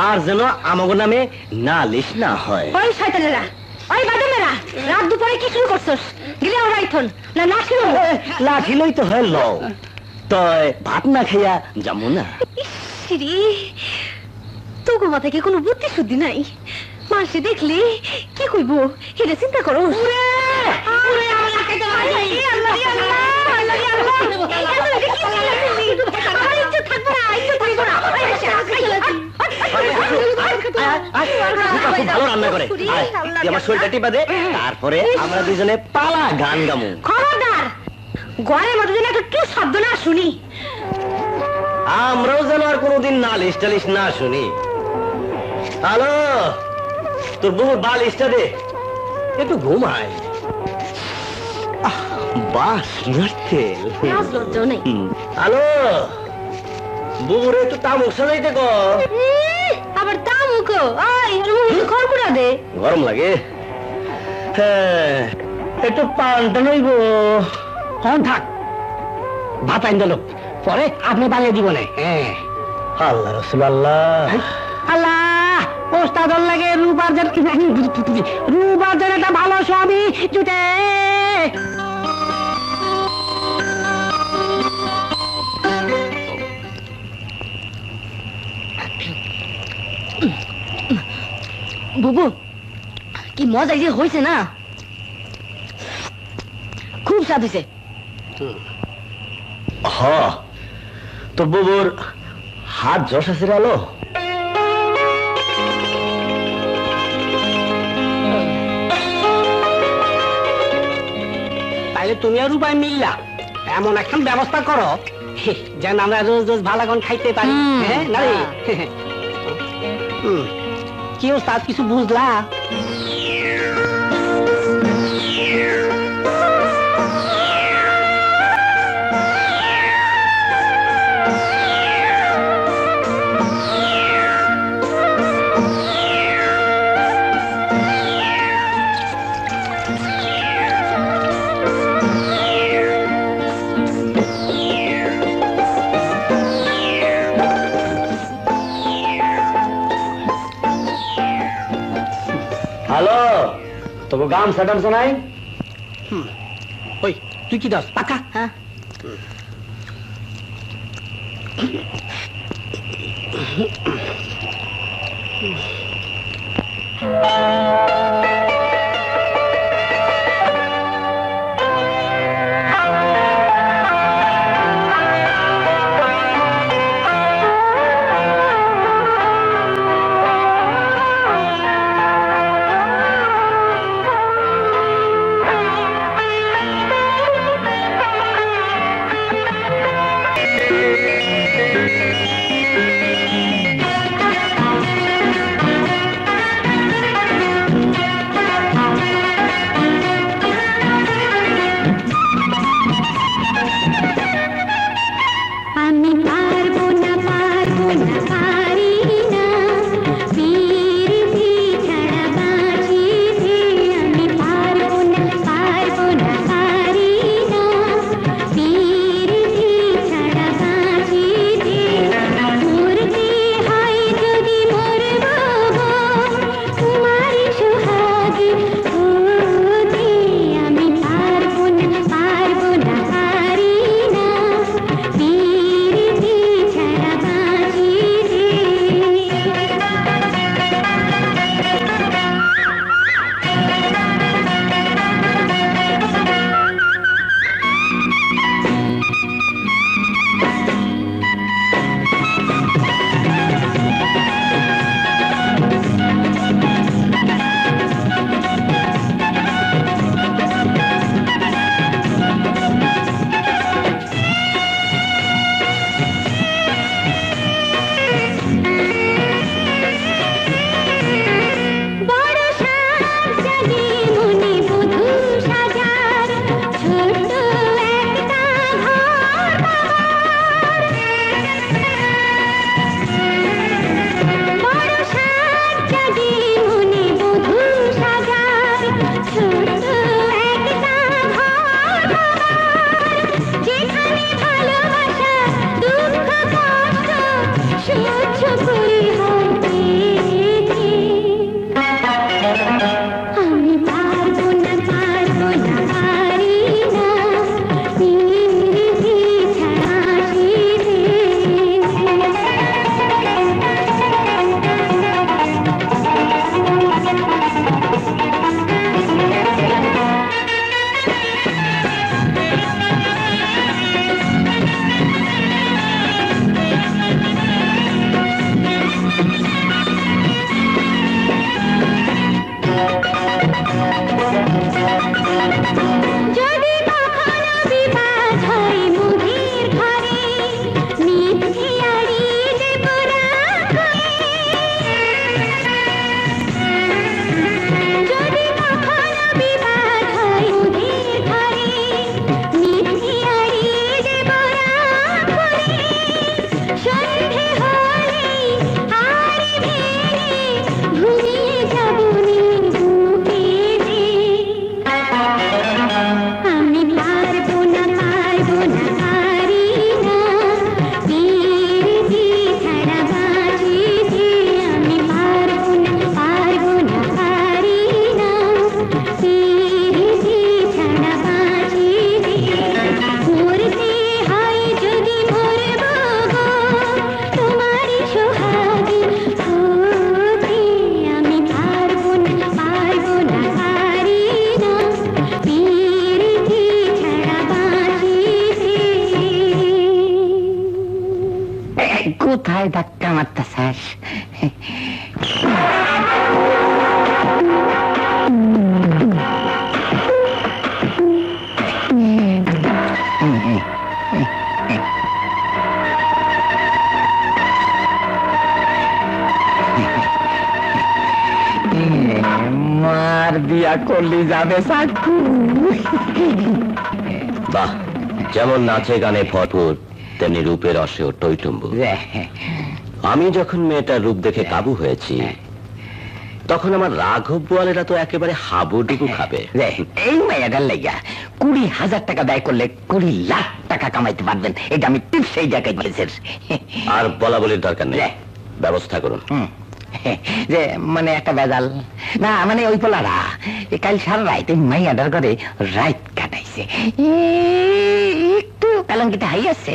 আর যেন আমাগো নামে নালিশ না হয়। ওই শয়তানেরা ওই বাদামেরা রাত দুপুরে কি শুরু করছস? গিলে আমার আইথন না না শুরু লাঠি লই তো হয় লও, তয় ভাত না খাইয়া যামু না। ইসরি তোকে মাথায় কি কোনো বুদ্ধি শুদ্ধি নাই? মাসে দেখলি কি কইব এটা চিন্তা করো। ভালো রান্না করে, আয়, তুই আমার শরীরটা টিপা দে, তারপরে আমরা দুজনে পালা গান গামু। খবরদার ঘরের মধ্যে যেন একটু শব্দ না শুনি। আমরাও যেন আর কোনোদিন নালিশ টালিশ না শুনি। হ্যালো, তোর বহু বালিশটা দে, একটু ঘুমায়। বাস নারকেল। লজ্জা নেই। হ্যালো, বুবুরে একটু তামুক সাজাইতে কো। আবার তামুক খড়কুড়া দে। গরম লাগে। হ্যাঁ, একটু পানটা নইব। হন থাক, ভাত আইন দিল, পরে আপনি বানিয়ে দিব না। হ্যাঁ আল্লাহ রসুল আল্লাহ। আল্লাহ ওস্তাদর লাগে রূপার্জন, রূপার্জন একটা ভালো স্বামী জুটে। বুবু কি মজা যে হয়েছে না, খুব স্বাদ হয়েছে। হ তোর বুবুর হাত যশ আছে রে আলো। তাইলে তুমি আর রূপায় মিললা এমন এখন ব্যবস্থা করো যেন আমরা রোজ রোজ ভালাগন খাইতে পারি। হ্যাঁ না রে? কি ওস্তাদ কিছু বুঝলা? হ্যালো, তোকে গাম সাটাম শোনাই? ওই তুই কি দাস পাকা? হ্যাঁ কোথায় ধাক্কা মারতেছাস? মার দিয়া করলি যাবে সাকু। বাহ, যেমন নাচে গানে ভরপুর তেমনি রূপের রসেও টইটুম্বু। আমি যখন মেয়েটার রূপ দেখে কাবু হয়েছি তখন আমার রাঘব বোয়ালেরা তো একেবারে হাবুডুবু খাবে। এই মেয়েটার লাইগা 20,000 টাকা ব্যয় করলে 20 লাখ টাকা কামাইতে পারবেন, এটা আমি ঠিক সেই জায়গায় বলেছি। আর বলা বলির দরকার নেই, ব্যবস্থা করুন। যে মানে একটা বেজাল না, মানে ওই পোলারা কাল সারা রাইতে মাইয়াটার করে রাত কাটাইছে, একটু কালঙ্কিতে হাই আছে,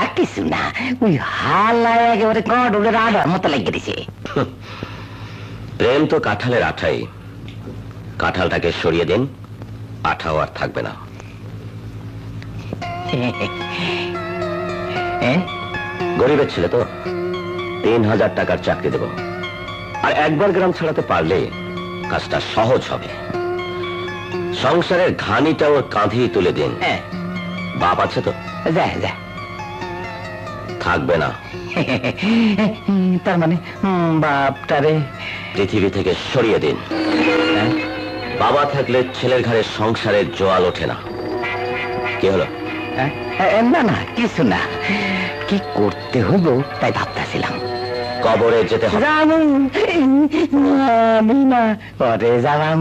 আর কিছু না, ওই হালায় একেবারে কড়ের আড়ার মতো লাগিয়ে দিছে। প্রেম তো কাঁঠালের আঠাই, কাঁঠালটাকে সরিয়ে দিন, আঠাও আর থাকবে না। গরিবের ছেলে তো, 3,000 টাকার চাকরি দেব, আর একবার গ্রাম ছাড়াতে পারলে কাজটা সহজ হবে। সংসারের ঘানিটা ওর কাঁধেই তুলে দিন। বাপ আছে তো? থাকবে না। তার মানে বাপটারে পৃথিবী থেকে সরিয়ে দিন। বাবা থাকলে ছেলের ঘরে সংসারের জোয়াল ওঠে না। কি হলো? না না, কিছু না, কি করতে হলো তাই ভাবতেছিলাম। কবরে যেতে হবে। আমি না পরে যাবাম।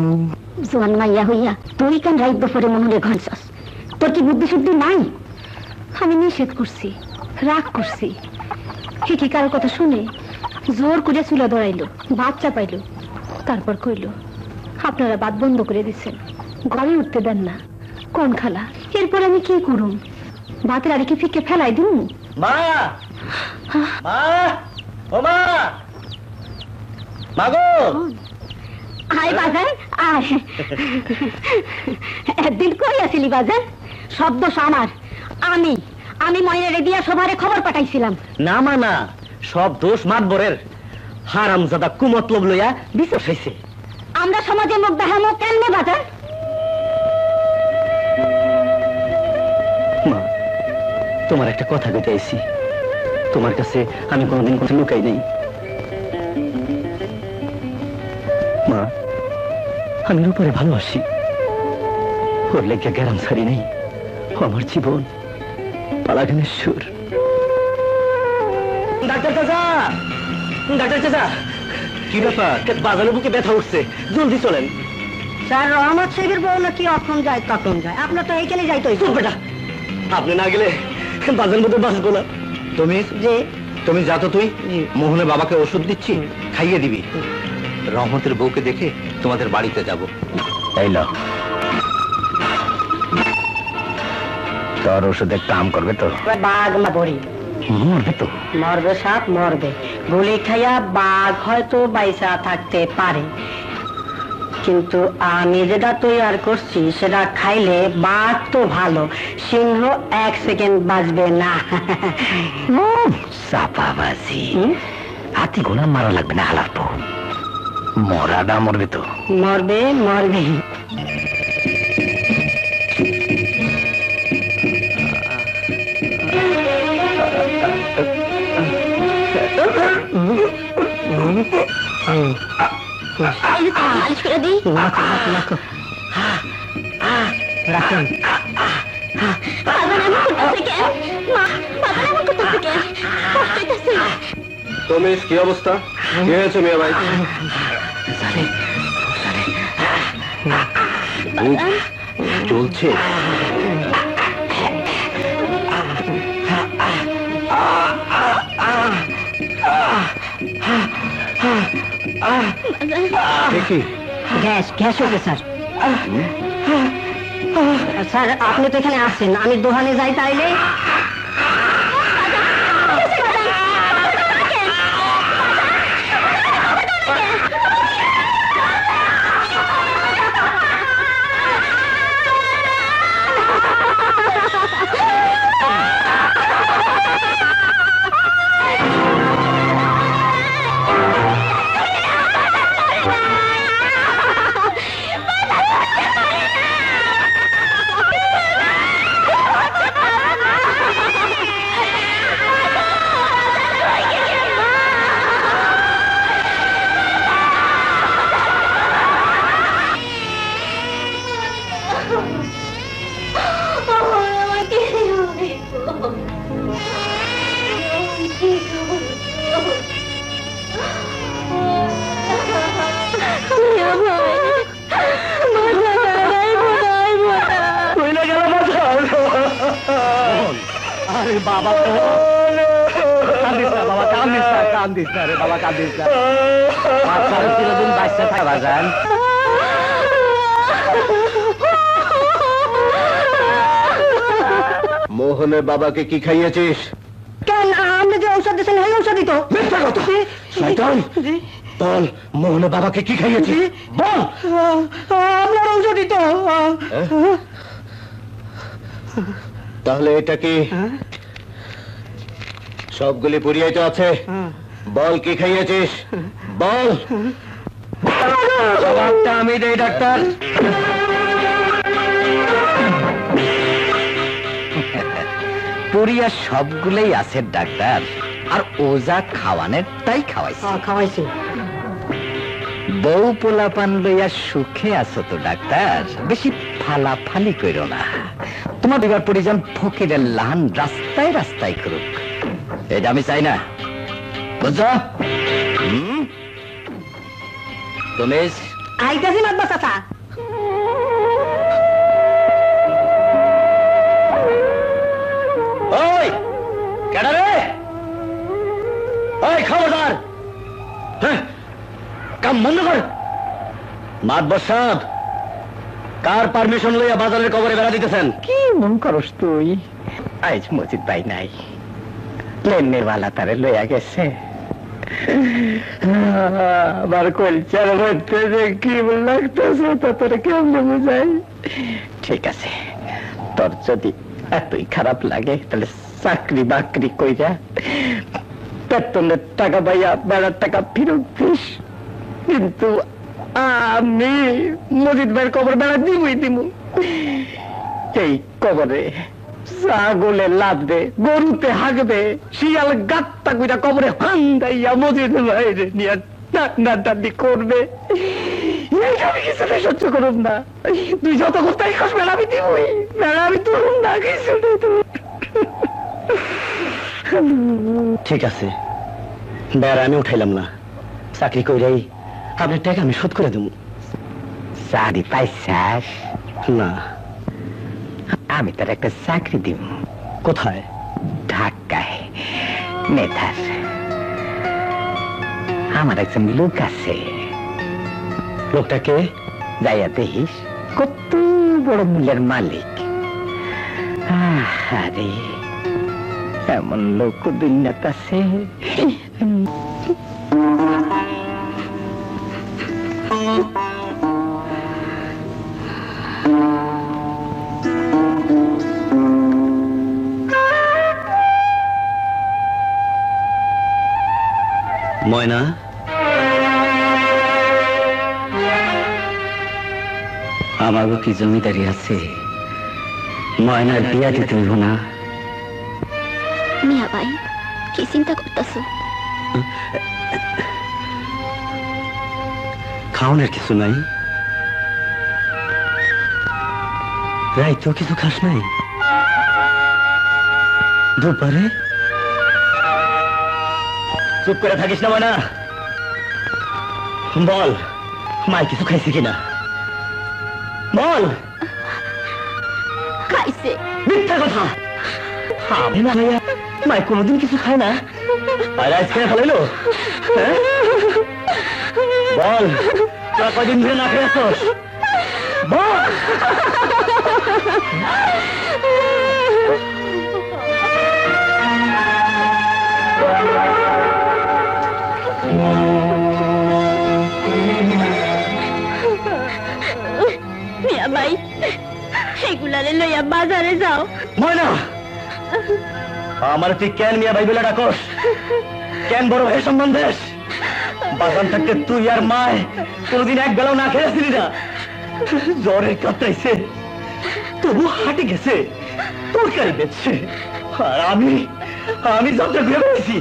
জোয়ান মাইয়া হইয়া তুই কেন রাইত দুপুরে মনে ঘনছস? তোর কি বুদ্ধি শুদ্ধি নাই? আমি নিষেধ করছি, রাগ করছি, ঠিকই কারো কথা শুনে জোর করে চুলা ধরাইলো, ভাত চাপাইলো, তারপর কইলো আপনারা বাদ বন্ধ করে দিচ্ছেন, ঘরে উঠতে দেন না। কোন খালা? এরপর আমি কি করুম? ভাতের আরে কি ফিকে ফেলাই দিন? মা, মা, ও মা, মাগো। আয় বাজার আয়। একদিন কই আসিলি বাজার? শব্দ আমার, আমি আমি ময়নারে দিয়া সবারে খবর পাঠাইছিলাম। না মা না, সব দোষ মাতবরের। হারামজাদা কুমতলব লইয়া বিচার হইছে। আমরা সমাজে মুখ দেখামো কেমনে বাজার? মা, তোমার একটা কথা কইতে আইছি, তোমার কাছে আমি কোনোদিন কিছু লুকাই নাই। মা, আমি রূপারে ভালোবাসি, ওর লেগে গ্যারাম ছাড়ি নাই। আমার জীবন পালাগানের সুর। ডাক্তার চাচা, ডাক্তার চাচা, কি ব্যাপার? বাজারের বুকে ব্যথা উঠছে, জলদি চলেন। স্যার, রহমত সাহেবের বউ নাকি অখন যায় তখন যায়, আপনার তো এইখানে যাইতে হইছে। বেটা, আপনি না গেলে বাজার মধ্যে বাঁচবো না। তুমি যা তো, তুই মোহনের বাবাকে ওষুধ দিচ্ছি, খাইয়ে দিবি। রহমতের বউকে দেখে তোমাদের বাড়িতে যাব। এই ল, তোর ওষুধে কাম করবে তো? বাঘ মরি মরবে তো? মরবে, সাপ মরবে। গুলি খাইয়া বাঘ হয়তো বাইসা থাকতে পারে, কিন্তু আমি যেটা তৈরি করছি সেটা খাইলে বাঘ তো ভালো, সিংহ 1 সেকেন্ড বাঁচবে না। চাপাবাজি, হাতি ঘোড়া মারা লাগবে না, হালার তো মরাটা মরবে তো? মরবে মরবে। তুমি কি অবস্থা? কি হয়েছে মিয়া ভাই? চলছে। গ্যাস গ্যাস হয়েছে স্যার। স্যার, আপনি তো এখানে আসছেন, আমি দোকানে যাই তাইলে? আরে বাবা কান্দিস না বাবা, কান্দিস না রে বাবা, কান্দিস না। বাচ্চার চিরদিন বাচ্চা থাকা যান। মোহনের বাবাকে কি খাইয়েছিস? কেন আপনি যে ঔষধ দিয়েছেন এই ঔষধই তো। মিথ্যা কথা। শয়তান, বল মোহনের বাবাকে কি খাইয়েছিস? বল। আপনার ঔষধই তো। তাহলে এটা কি? সবগুলি পুড়িয়ে তো আছে। বল কি খাইয়েছিস? বল। জবাবটা আমি দেই ডাক্তার। পুরিয়া সবগুলোই আছে ডাক্তার, আর ওজা খাওয়ানের তাই খাওয়াইছে। খাওয়াইছি। বউ পোলাপান লইয়া সুখে আছো তো ডাক্তার, বেশি ফালাফালি কইরো না। তোমার বিবার পরিজন ফকিরের লাহান রাস্তায় রাস্তায় করুক, এটা আমি চাই না, বুঝছো? তুমি আইতাছি মাতবা চাচা। ওই কেডা রে? ওই খবরদার, হ্যাঁ কাম বন্ধ কর। মাতবর সাহেব, কার পারমিশন লইয়া বাজারের কবরে বেড়া দিতেছেন? কি মন করস তুই? আজ মজিদ ভাই নাই, লেননেওয়ালা তারে লইয়া গেছে। আমার কলচার মধ্যে যে কি লাগতেছে তা তোরে কেমনে বুঝাই? ঠিক আছে, তোর যদি এতই খারাপ লাগে তাহলে চাকরি বাকরি কইরা বেতনের টাকা পাইয়া বেড়ার টাকা ফেরত দিস, কিন্তু আমি মজিদ ভাইয়ের কবর বেড়া দিবই দিব। এই কবরে ছাগলে লাদবে, গরুতে হাগবে, শিয়াল গাত্তা কইরা কবরে হান্দাইয়া মজিদ ভাইরে নিয়ে টান্নাটান্নি করবে। আমি কিছুতে সহ্য করুন না। তুই যত কোথায় খাস বেড়া আমি দিবই, বেড়া আমি তুলুন না কিছু। ঠিক আছে, বেড়া আমি উঠাইলাম না, চাকরি কইরাই আপনার টাকা আমি শোধ করে দেবো। চাকরি পাইছাস? না। আমি তার একটা চাকরি দিব। কোথায়? ঢাকায় মেধার। আমার একজন লোক আছে। লোকটাকে যাইয়া দেখিস, কত বড় মূল্যের মালিক। আরে এমন লোক দুনিয়াত আছে। ময়না, আমারও কি জমিদারি আছে? ময়নার বিয়া দিতে হইব না? মিয়া ভাই কি চিন্তা করতেছো? খাওয়ানোর কিছু নাই? রাইতেও কিছু খাস নাই? দুপারে চুপ করে থাকিস না ময়না, বল মাই কিছু খাইছে কিনা, বল। খাইছে। মিথ্যা কথা। আমি না ভাইয়া, মাই কোনোদিন কিছু খায় না, আর আজ খেয়ে ফেলাইলো? বল, তোরা কয়দিন ধরে না খেয়ে আসছ? বল। মিয়া ভাই সেগুলারে লইয়া বাজারে যাও। ময়না, আমার তুই কেন মিয়া ভাই বলে ডাকস? কেন বড় ভাই সম্বন্ধে? বাগান থাকতে তুই আর মায় কোনদিন এক বেলাও না খেয়েছিলি না? জ্বরের কাতরাইছে, তবু হাঁটে গেছে, তরকারি বেচছে, আর আমি যন্ত্র ঘুরে বেড়েছি।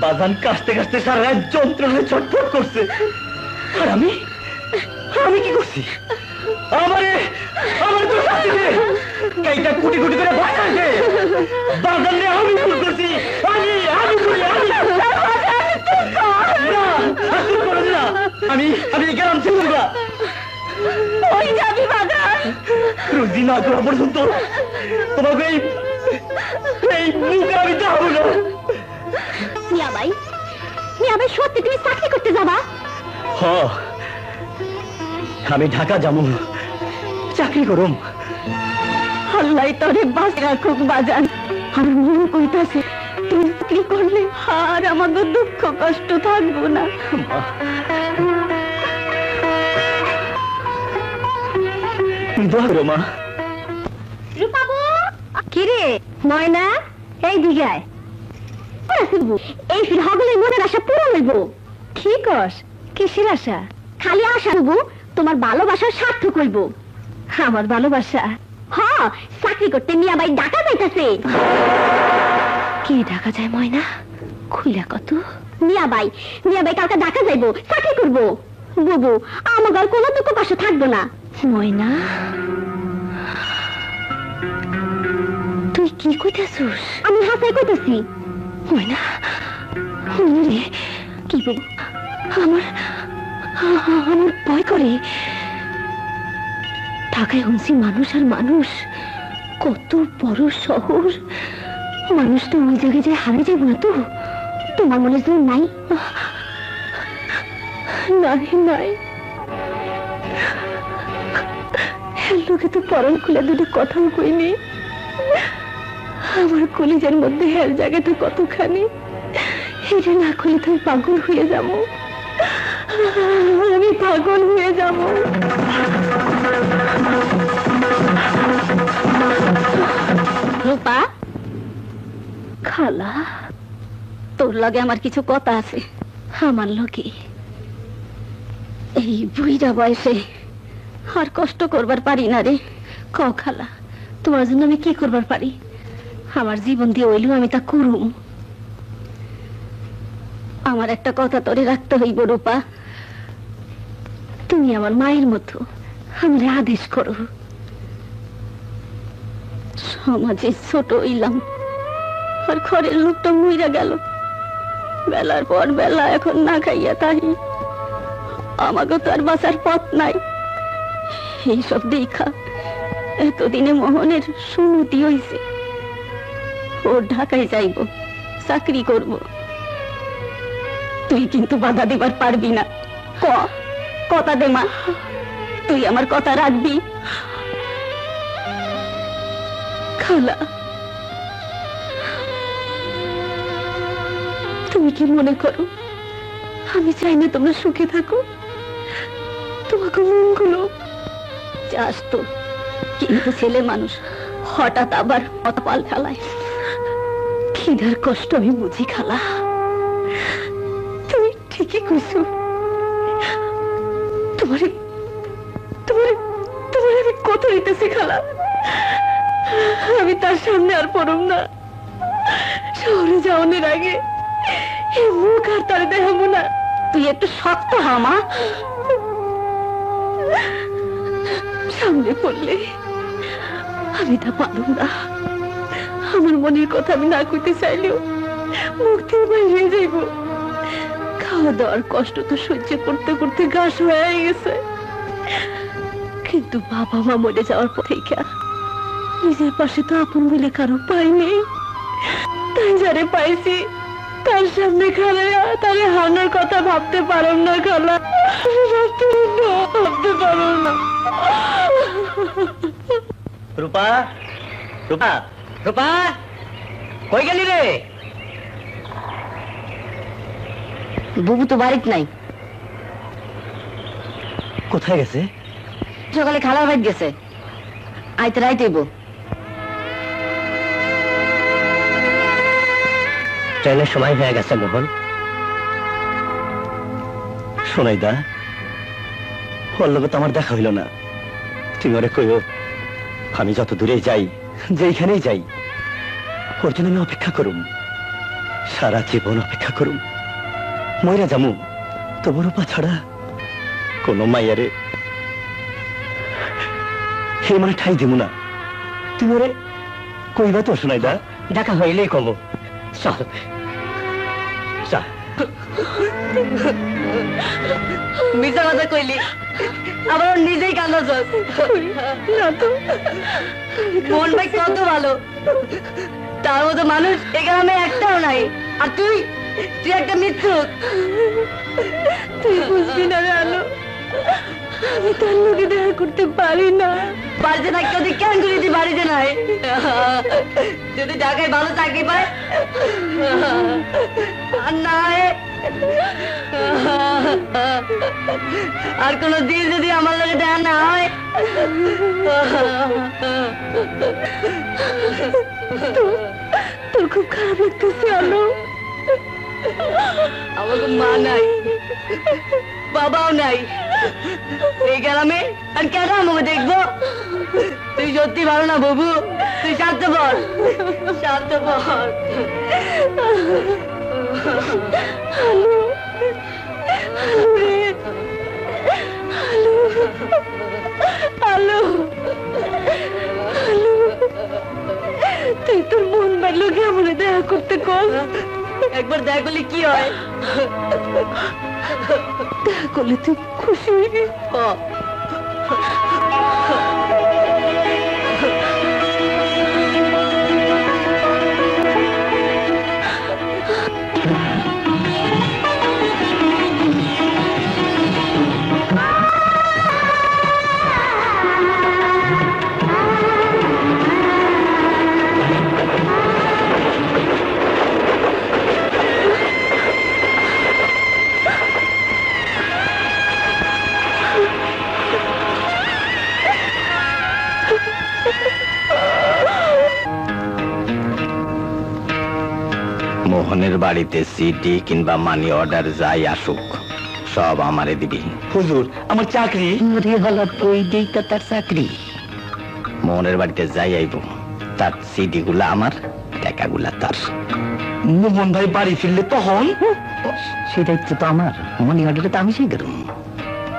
বাগান কাশতে কাশতে সারা রাত যন্ত্রণায় ছটফট করছে, আর আমি কি করছি? আমার তো শাস্তি দে, এইটা কোটি কোটি করে ভয় আছে। বাগান নিয়ে আমি ভুল করছি, আমি গেলাম সিঙ্গুরা। ওই যাবি বাজার? রুজি না করা পর্যন্ত তোমাকে এই নৌকা আমি যাবো না। মিয়া ভাই সত্যি তুমি চাকরি করতে যাবা? হ, আমি ঢাকা যাবো, চাকরি করুম। আল্লাহ তোরে বাঁচ রাখুক বাজান। আমার মন কইতাছে তুমি চাকরি করলে আর আমাদের দুঃখ কষ্ট থাকবো না। দোয়া করো মা। রূপাবু কিরে ময়না এই দিকে আয়। এই হগলের মনের আশা পূরণ হইব। কি কস? কিসের আশা? খালি আশা হবো তোমার ভালোবাসার সার্থক হইব। আমার ভালোবাসা? হ্যাঁ, চাকরি করতে মিয়া ভাই ডাকা যাইতাছে। কি ডাকা যায় ময়না? খুইলা কত? মিয়া ভাই কালকে ডাকা যাইব, চাকরি করব। বুবু আমার আর কোনো দুঃখ কষ্ট থাকবো না। ময়না তুই কি কইতাছিস? আমি হাসাই কইতাছি। ময়না রে কি বলবো, আমার ভয় করে। ঢাকায় শুনছি মানুষ আর মানুষ, কত বড় শহর। মানুষ তো ওই জায়গায় যায় হারিয়ে যাবো না তো? তোমার মনে জোর নাই? নাই লোকে তো পরম খুলে দুটো কথাও কইনি। আমার কলিজার মধ্যে হের জায়গাটা কতখানি, এটা না খুলে তো পাগল হয়ে যাবো। আমি পাগল হয়ে যাব। রূপা খালা, তোর লগে আমার কিছু কথা আছে। আমার লগে? এই বুইড়া বয়সে আর কষ্ট করবার পারি না রে। ক খালা, তোমার জন্য আমি কি করবার পারি? আমার জীবন দিয়ে হইলেও আমি তা করুম। আমার একটা কথা তোরে রাখতে হইব রূপা। তুমি আমার মায়ের মতো, আমারে আদেশ করো। সমাজে ছোট হইলাম, আর ঘরের লোকটা মইরা গেল। বেলার পর বেলা এখন না খাইয়া তাই, আমাকে তো আর বাঁচার পথ নাই। এইসব দেখা এতদিনে মোহনের সুমতি হইছে। ও ঢাকায় যাইব, চাকরি করব। তুই কিন্তু বাধা দিবার পারবি না। কথা দে মা, তুই আমার কথা রাখবি? খালা, তুমি কি মনে করো আমি চাই না তোমরা সুখে থাকো? তোমাকে মঙ্গল চাস তো, কিন্তু ছেলে মানুষ হঠাৎ আবার পাল ফেলায়। খিদার কষ্ট আমি বুঝি খালা। তুমি ঠিকই কইছো। তোমার আমি কত হইতেছি খালা। আমি তার সামনে আর পড়ব না। শহরে যাওয়ানোর আগে এই মুখ আর তার দেখাবো না। তুই একটু শক্ত হ মা। সামনে পড়লে আমি তা পারব না। আমার মনের কথা আমি না কইতে চাইলেও মুখ থেকে বাইরে হয়ে যাইব। খাওয়া দাওয়ার কষ্ট তো সহ্য করতে করতে ঘাস হয়ে গেছে। কিন্তু বাবা মা মরে যাওয়ার পর থেকে নিজের পাশে তো আপন বলে কারো পাইনি। তাই যারে পাইছি তার সামনে খালাইয়া তারে হানার কথা ভাবতে পারম না খালা। ভাবতে পারম না। রূপা, রূপা, রূপা, কই গেলি রে? বুবু তো বাড়িতে নাই। কোথায় গেছে? সকালে খালার বাড়ি গেছে, আইতে রাইতেইব। ট্রেনের সময় হয়ে গেছে মোহন। শোনাই দা, ওর লগে তো আমার দেখা হইল না। তুমি ওরে কইও আমি যত দূরে যাই, যেইখানেই যাই, ওর জন্য আমি অপেক্ষা করুম। সারা জীবন অপেক্ষা করুম। মইরা যামু, তবু রূপা ছাড়া কোন মাইয়ারে হে মানে ঠাই দিব না। তুমি ওরে কইবা তো শোনাই দা? দেখা হইলেই কম। চল চল। মিথ্যা কথা কইলি, আবার নিজেই কান্না যাস। মন ভাই কত ভালো, তার মতো মানুষ এ গ্রামে একটাও নাই। আর তুই তুই একটা মিথ্যুক। তুই বুঝবি না রে আলো, আমি তার লোকে দেখা করতে পারি না। বাড়িতে থাকতে তুই কেন করি তুই বাড়িতে নাই? যদি ঢাকায় ভালো চাকরি পায় আর না হয় আর কোনো দিন যদি আমার লোকে দেখা না হয়, তোর খুব খারাপ লাগতেছে আলো। আমার তো মা নাই, বাবাও নাই এই গ্রামে, আর কেন আমাকে দেখবো? তুই সত্যি ভালো না বাবু, তুই স্বার্থপর, স্বার্থপর। আলো, আলো রে, আলো, আলো, আলো, তুই তোর মন বাড়লো কেমন দেখা করতে কর। একবার দেখা করলে কি হয়? দেখা করলে তুই খুশি হইবি। মোহনের বাড়িতে সিডি কিংবা মানি অর্ডার যাই আসুক সব আমারে দিবি। হুজুর আমার চাকরি। তার চাকরি। মোহনের বাড়িতে যাই আইব তার সিডি গুলা আমার, টাকাগুলা তার। মোহন ভাই বাড়ি ফিরলে তখন? সেই দায়িত্ব তো আমার। মনি অর্ডারে তো আমি সেই করুন।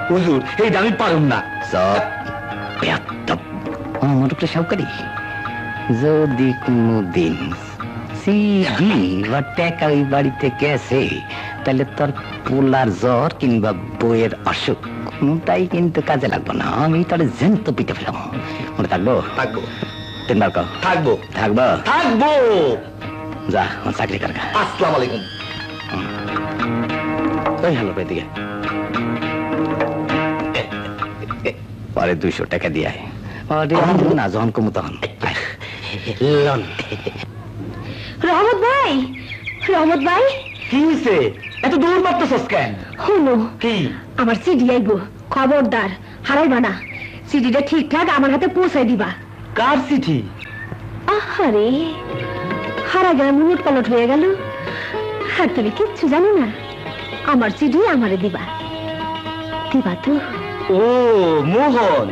হুজুর এইটা আমি পারুম না। সব বেয়াদব। আমার উপরে সাউকারি। যদি কোনদিন সিডি বা টাকা ওই বাড়িতে গেছে, তাহলে তোর পোলার জ্বর কিংবা বইয়ের অসুখ কোনটাই কিন্তু কাজে লাগবে না। আমি তোর জ্যান্ত পিটে ফেলাম। মনে থাকবো? থাকবো। তিনবার কও। থাকবো। থাকবো? থাকবো। যা আমার চাকরি কর। আসসালামু আলাইকুম। ওই হলো এদিকে। পরে 200 টাকা দিয়ে আয়। না যখন কমু তখন। রহমত ভাই, রহমত ভাই, কি হয়েছে? এত দূর মারতেছস কেন? হলো কি? আমার সিডি আইব, খবরদার হারাইবা না। সিডিটা ঠিকঠাক আমার হাতে পৌঁছাই দিবা। কার চিঠি? আহারে, হারা গেল, মুলট পালট হয়ে গেল। আর তুমি কিচ্ছু জানো না। আমার সিডি আমারে দিবা, দিবা তো? ও মোহন,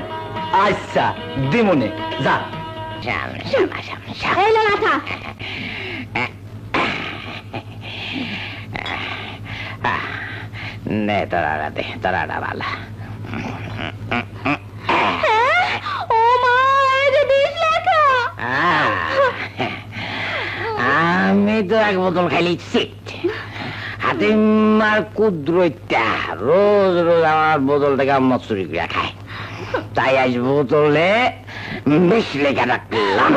আচ্ছা দিমনে। যা। এই লে মাথা। নে তারা দে, তারা বালা। ও মা, এই যে 20 টাকা। আমি তো এক বোতল খাইলি সিট। হাতিমার কুদ্রইটা রোজ রোজ আমার বোতল থেকে আম্মা চুরি করে খায়। তাই আজ বোতলে 20 লেখা রাখলাম।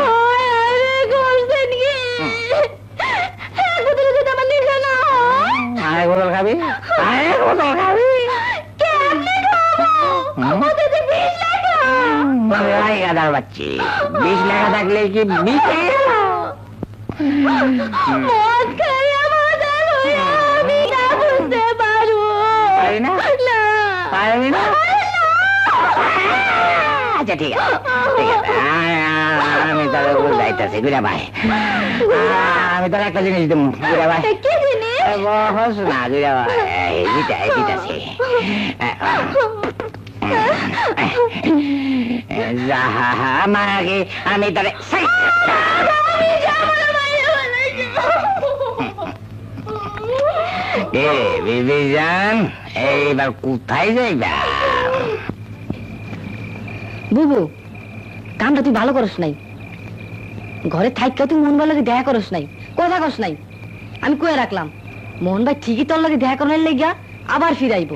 আরেক বোতল খাবি? আরেক বোতল খাবি? গাদার বাচ্চি, 20 লেখা থাকলে কি 20 পারবি না? পারবি না? আচ্ছা ঠিক আছে, ঠিক আছে। আমি তাহলে যাইতেছি গুড়া ভাই। আমি তোর একটা জিনিস দেবো গুড়া ভাই। বস না গুড়া ভাই, দিতেছি। আমাকে আমি তোর বিবিজান, এইবার কোথায় যাইবা? বুবু, কামটা তুই ভালো করস নাই। ঘরে থাইকা তুই মন ভালো দেখা করস নাই, কথা কস নাই। আমি কয়ে রাখলাম, মোহন ভাই ঠিকই তোর লাগে দেখা করার লেগা আবার ফিরাইব।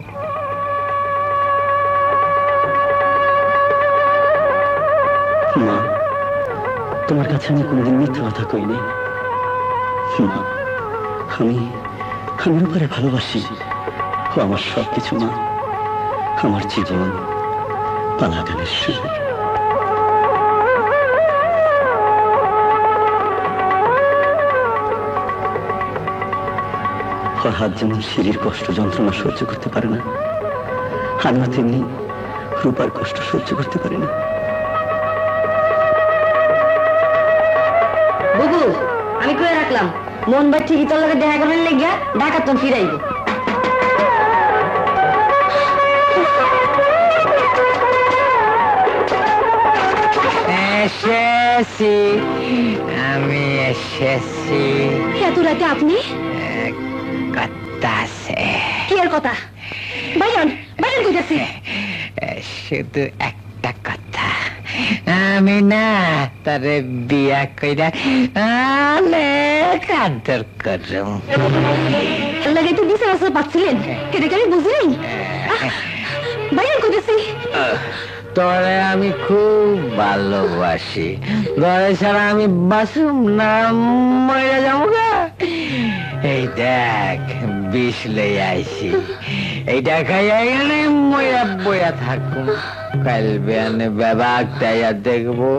মা, তোমার কাছে আমি কোনোদিন মিথ্যা কথা কইনি। মা, আমি আমি রূপারে ভালোবাসি। ও আমার সবকিছু মা, আমার জীবন, পালা গানের সুর। ওর হাত যেমন সিঁড়ির কষ্ট যন্ত্রণা সহ্য করতে পারে না, আমিও তেমনি রূপার কষ্ট সহ্য করতে পারি না। বুবু, আমি কয়ে রাখলাম মন ভাই ঠিকই তোর লগে দেখা করার লেগিয়া ঢাকা তো ফিরাইব। এসেছি, আমি এসেছি। এত রাতে আপনি কথা আছে, কি এর কথা? বাইরন বাইরন কইতাছি। শুধু একটা কথা, আমি না তারে বিয়া কইরা অনেক আদর করুম। লাগে তো দিছে আসলে পাচ্ছিলেন, কেটে কেটে বুঝলেন? বাইরন কইতাছি। তোরে আমি খুব ভালোবাসি, ঘরে ছাড়া আমি বাসুম না, মরে যাবো গা। এই দেখ বিষ লই আইছি, এইটা খাইয়া গেলে ময়া বয়া থাকুম। কাল বেয়ানে বেবাক তাইয়া দেখবো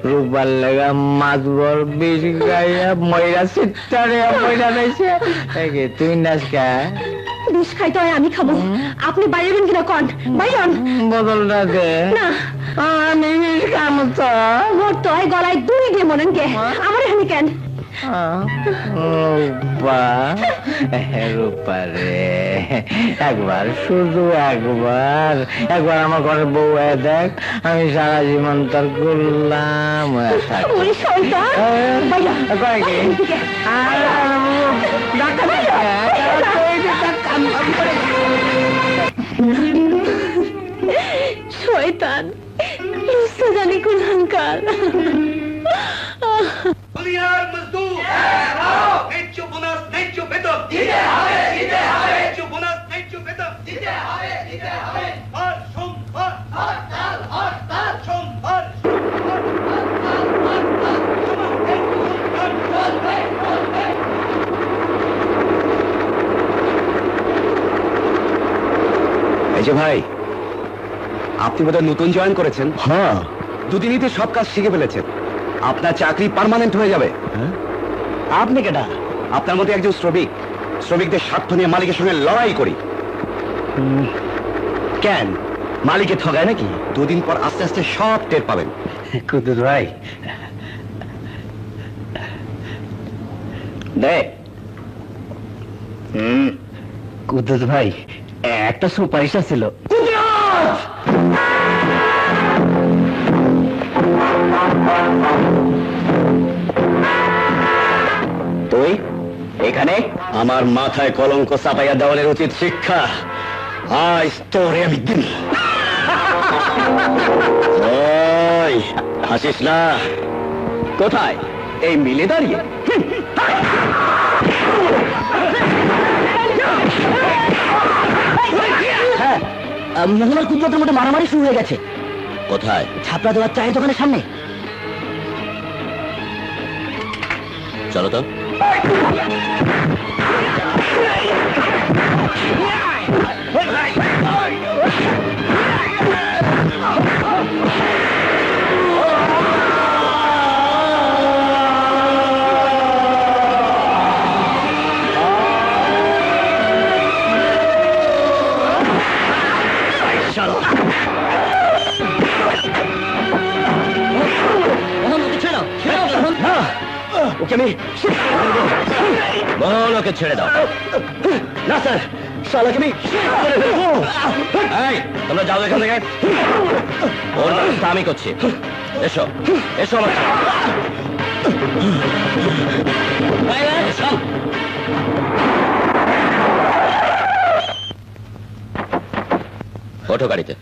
রূপার লেগা মাতবর বিষ খাইয়া ময়রা সিট্টারে ময়রা রয়েছে। তুই নাচ কা বিষ খাইতে হয় আমি খাবো, আপনি বাইরেবেন কিনা কন? বাইরন বদলটা দে না, আমি বিষ খামো তো। মোর তো এই গলায় দুই দিয়ে মনেন কে আমার এখানে কেন? রূপা রে, একবার শুধু একবার একবার আমার ঘরে বউ দেখ, আমি সারা জীবন তোর করলাম। ওরে শয়তান, বাইরন শয়তান লুচ্ছা জানি কোন হাঙ্কার। দুনিয়ার মজদুর ন্যায্য বোনাস ন্যায্য বেতন দিতে হবে, দিতে হবে। ন্যায্য বোনাস ন্যায্য বেতন দিতে হবে, দিতে হবে। আর সোমবার হরতাল, হরতাল, সোমবার চলবে, চলবে। এই যে ভাই, আপনি বোধহয় নতুন জয়েন করেছেন। হ্যাঁ, দুদিনইতে সব কাজ শিখে ফেলেছেন, আপনার চাকরি পার্মানেন্ট হয়ে যাবে। আপনি কেটা? আপনার মধ্যে একজন শ্রমিক, শ্রমিকদের স্বার্থ নিয়ে মালিকের সঙ্গে লড়াই করি। কেন, মালিকে ঠগায় নাকি? দুদিন পর আস্তে আস্তে সব টের পাবেন। কুদ্দুস ভাই দে। কুদ্দুস ভাই, একটা সুপারিশ ছিল। তুই এখানে? আমার মাথায় কলঙ্ক চাপাইয়া দেওয়ালের উচিত শিক্ষা আজ তোরে আমি দিন। ওই হাসিস না। কোথায়? এই মিলে দাঁড়িয়ে? হ্যাঁ, মোহনার কুদ্দুসের মধ্যে মারামারি শুরু হয়ে গেছে। কোথায়? ছাপড়া দেওয়ার চায়ের দোকানের সামনে। চলো তো। ওকে আমি বল, ওকে ছেড়ে দাও। না স্যার, শালাকে আমি। এই, তোমরা যাও এখান থেকে। ওর ব্যবস্থা আমি করছি। এসো এসো আমার সাথে। ওঠো গাড়িতে।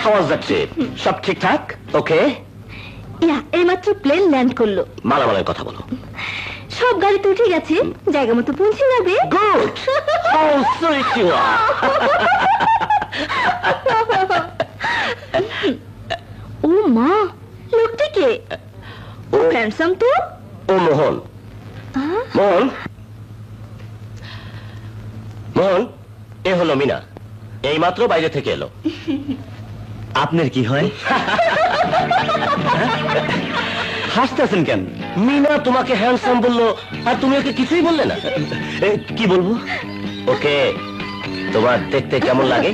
How was the trip? সব ঠিকঠাক? ওকে, ইয়া এইমাত্র প্লেন ল্যান্ড করলো। মালামালের কথা বলো। সব গাড়িতে উঠে গেছে, জায়গা মতো পৌঁছে যাবে। Good, how sweet you are. ও মা, লোকটা কে? ও হ্যান্ডসাম তো। ও মোহন। মোহন, মোহন, এ হলো মিনা, এইমাত্র বাইরে থেকে এলো। আপনার কি হয়? হাসতেছেন কেন? মিনা তোমাকে হ্যান্ডসাম বললো আর তুমি ওকে কিছুই বললে না। কি বলবো? ওকে তোমার দেখতে কেমন লাগে?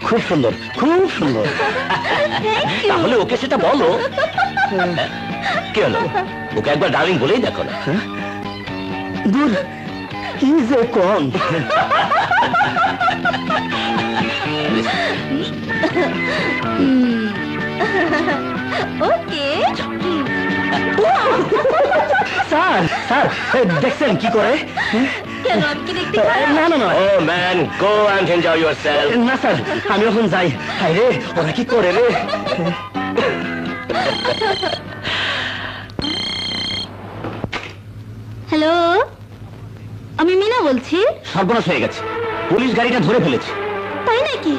খুব সুন্দর, খুব সুন্দর। তাহলে ওকে সেটা বলো। কি হলো, ওকে একবার ডার্লিং বলেই দেখো না। দূর, কি যে কম। ওকে। স্যার, স্যার, দেখছেন কি করে? কেন আমি কি দেখতে খারাপ? না না না, oh man, go and enjoy yourself. না স্যার, আমি এখন যাই। হায় রে, ওরা কি করে রে? হ্যালো, আমি মিনা বলছি। সর্বনাশ হয়ে গেছে, পুলিশ গাড়িটা ধরে ফেলেছে। তাই নাকি?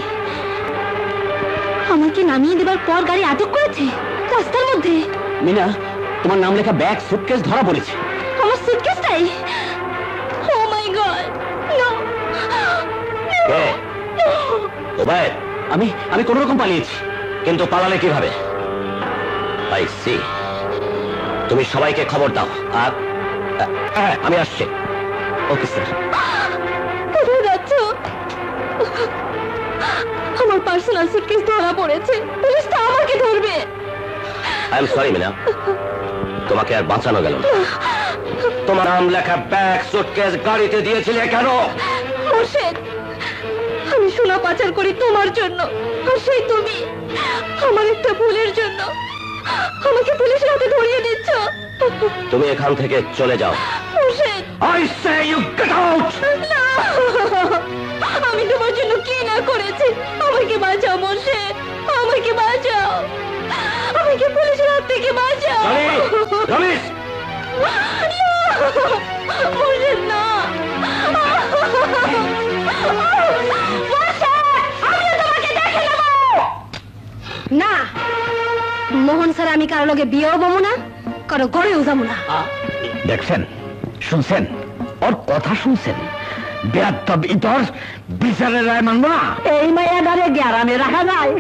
আমাকে নামিয়ে দেবার পর গাড়ি আটক করেছে রাস্তার মধ্যে। মিনা, তোমার নাম লেখা ব্যাগ সুটকেস ধরা পড়েছে। আমার সুটকেসটাই? ও মাই গড, নো। কে? ও ভাই, আমি কোন রকম পালিয়েছি। কিন্তু পালালে কিভাবে? I see. তুমি সবাইকে খবর দাও। আর আমি আসছি। Okay sir. কোথায় যাচ্ছ? আমার পার্সোনাল সুটকেস ধরা পড়েছে, পুলিশ তো আমাকে ধরবে। আই এম সরি মিনা, তোমাকে আর বাঁচানো গেল না। তোমার নাম লেখা ব্যাগ সুটকেস গাড়িতে দিয়েছিলে কেন? মোর্শেদ, আমি সোনা পাচার করি তোমার জন্য, আর সেই তুমি আমার একটা ভুলের জন্য আমাকে পুলিশের হাতে ধরিয়ে দিচ্ছ। তুমি এখান থেকে চলে যাও। Morshed, I say you get out. না! আমি তোমার জন্য কি না করেছি? আমাকে বাঁচাও মোর্শেদ, আমাকে বাঁচাও, আমাকে পুলিশের হাত থেকে বাঁচাও। রমেশ, মোর্শেদ, না! না, মোহন স্যার, আমি কারো লগে বিয়েও বমু না, কারো ঘরেও যাবো না। দেখছেন, শুনছেন, ওর কথা শুনছেন? বেয়াদব ইতর, বিচারের রায় মানবো না। এই মাইয়াদারে গ্যারামে রাখা যায়?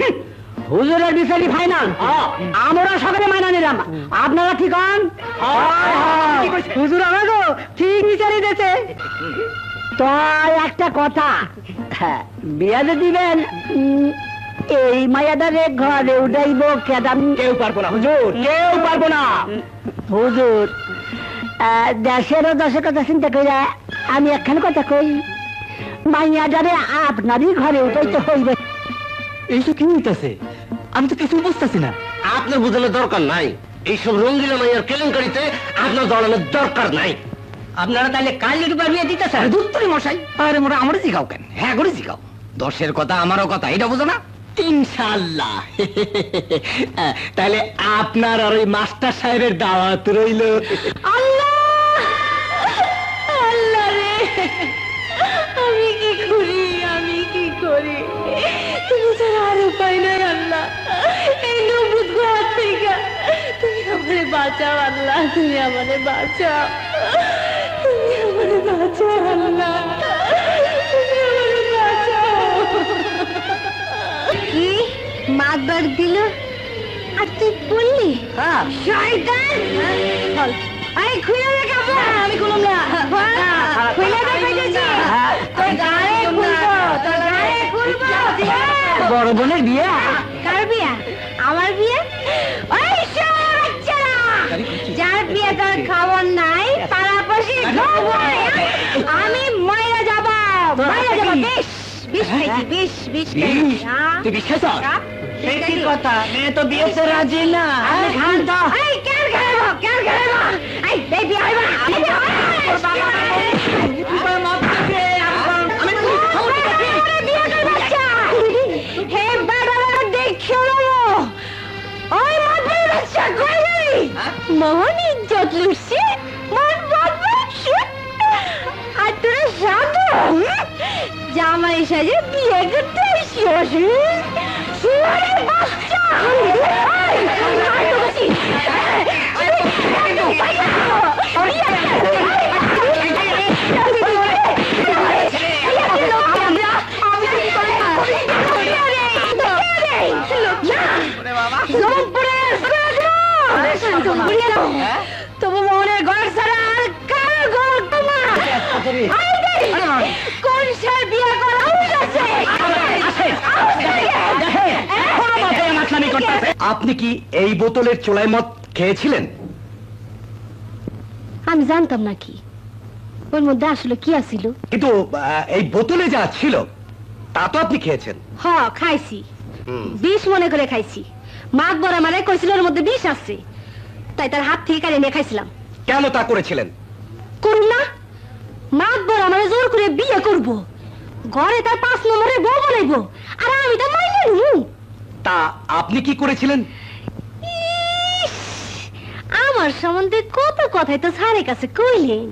হুজুরের বিচারই ফাইনাল। আমরা সকালে মাইনা নিলাম, আপনারা ঠিক হন? হুজুর আমাকে ঠিক বিচারই দিয়েছে। তাই একটা কথা, বিয়াদে দিবেন এই মায়াদারে ঘরে উঠাইব কেদাম? কেউ পারবো না হুজুর, কেউ পারবো না। হুজুর, দেশেরও দশের কথা চিন্তা করে আমি একখান কথা কই, মাইয়াদারে আপনারই ঘরে উঠাইতে হইবে। এইসব কি হইতেছে? আমি তো কিছু বুঝতেছি না। আপনার বোঝানোর দরকার নাই। এইসব রঙ্গিলা মাইয়ার কেলেঙ্কারিতে আপনার দৌড়ানোর দরকার নাই। আপনারা তাহলে কাল একবার বিয়ে দিতেছেন? দুত্তরি মশাই, আরে মোরা আমারও জিগাও কেন? হ্যাঁ করে জিগাও। দশের কথা আমারও কথা, এটা বুঝো না? ইনশাআল্লাহ। তাহলে আপনার আর ওই মাস্টার সাহেবের দাওয়াত রইল। আল্লাহ, আল্লাহ রে, আমি কি করি, আমি কি করি? তুমি ছাড়া আর উপায় নাই আল্লাহ। এই নবুদ ঘর থেকে তুমি আমারে বাঁচাও আল্লাহ, তুমি আমারে বাঁচাও, তুমি আমারে বাঁচাও আল্লাহ, তুমি আমারে বাঁচাও। কি মাতবার দিল আর তুই বললি? শয়তান! আরে খুলে দে কাপড়। আমি খুলুম না। খুলে দে কইতেছি। তোর গায়ে খুলবো, তোর গায়ে খুলবো। বড় বোনের বিয়ে? কার বিয়ে? আমার বিয়ে? ওই বাচ্চারা, যার বিয়ে তার খাবার নাই, পাড়াপাশি খাবো। আমি মরে যাব, মরে যাব। বিষ খাইছি, বিষ খাইছি। তুই বিশ্বাস? সেই কি কথা, মেয়ে তো বিয়েতে রাজি না। আমি খান তো। এই কেন খাইবো, কেন খাইবো? এই বেবি আইবা না। আমি বিয়ে করে বাচ্চা। হে বাবা মোহন ইজ্জত লুটছে, মন বদমাইছে। আর তোরা সাধু জামাই সাজে বিয়ে করতে আসিস? শুয়ারের বাচ্চা! এই, আর তো বসি। তবু মনের ঘর ছাড়া আর কার ঘর তোমার? কোন সার বিয়ে করা হয়েছে? আপনি কি এই বোতলের চোলাই মদ খেয়েছিলেন? আমি জানতাম না কি ওর মধ্যে আসলে কি আছিল। কিন্তু এই বোতলে যা ছিল তা তো আপনি খেয়েছেন। হ, খাইছি, বিষ মনে করে খাইছি। মাঘ বড় মারে কইছিল ওর মধ্যে বিষ আছে, তাই তার হাত থেকে কাড়ে নিয়ে খাইছিলাম। কেন তা করেছিলেন? করুন না, মাঘ বড় আমারে জোর করে বিয়ে করব, ঘরে তার 5 নম্বরের বউ বানাইব, আর আমি তা মাইনে নিব। তা আপনি কি করেছিলেন? ইস, আমার সম্বন্ধে কত কথাই তো স্যারের কাছে কইলেন,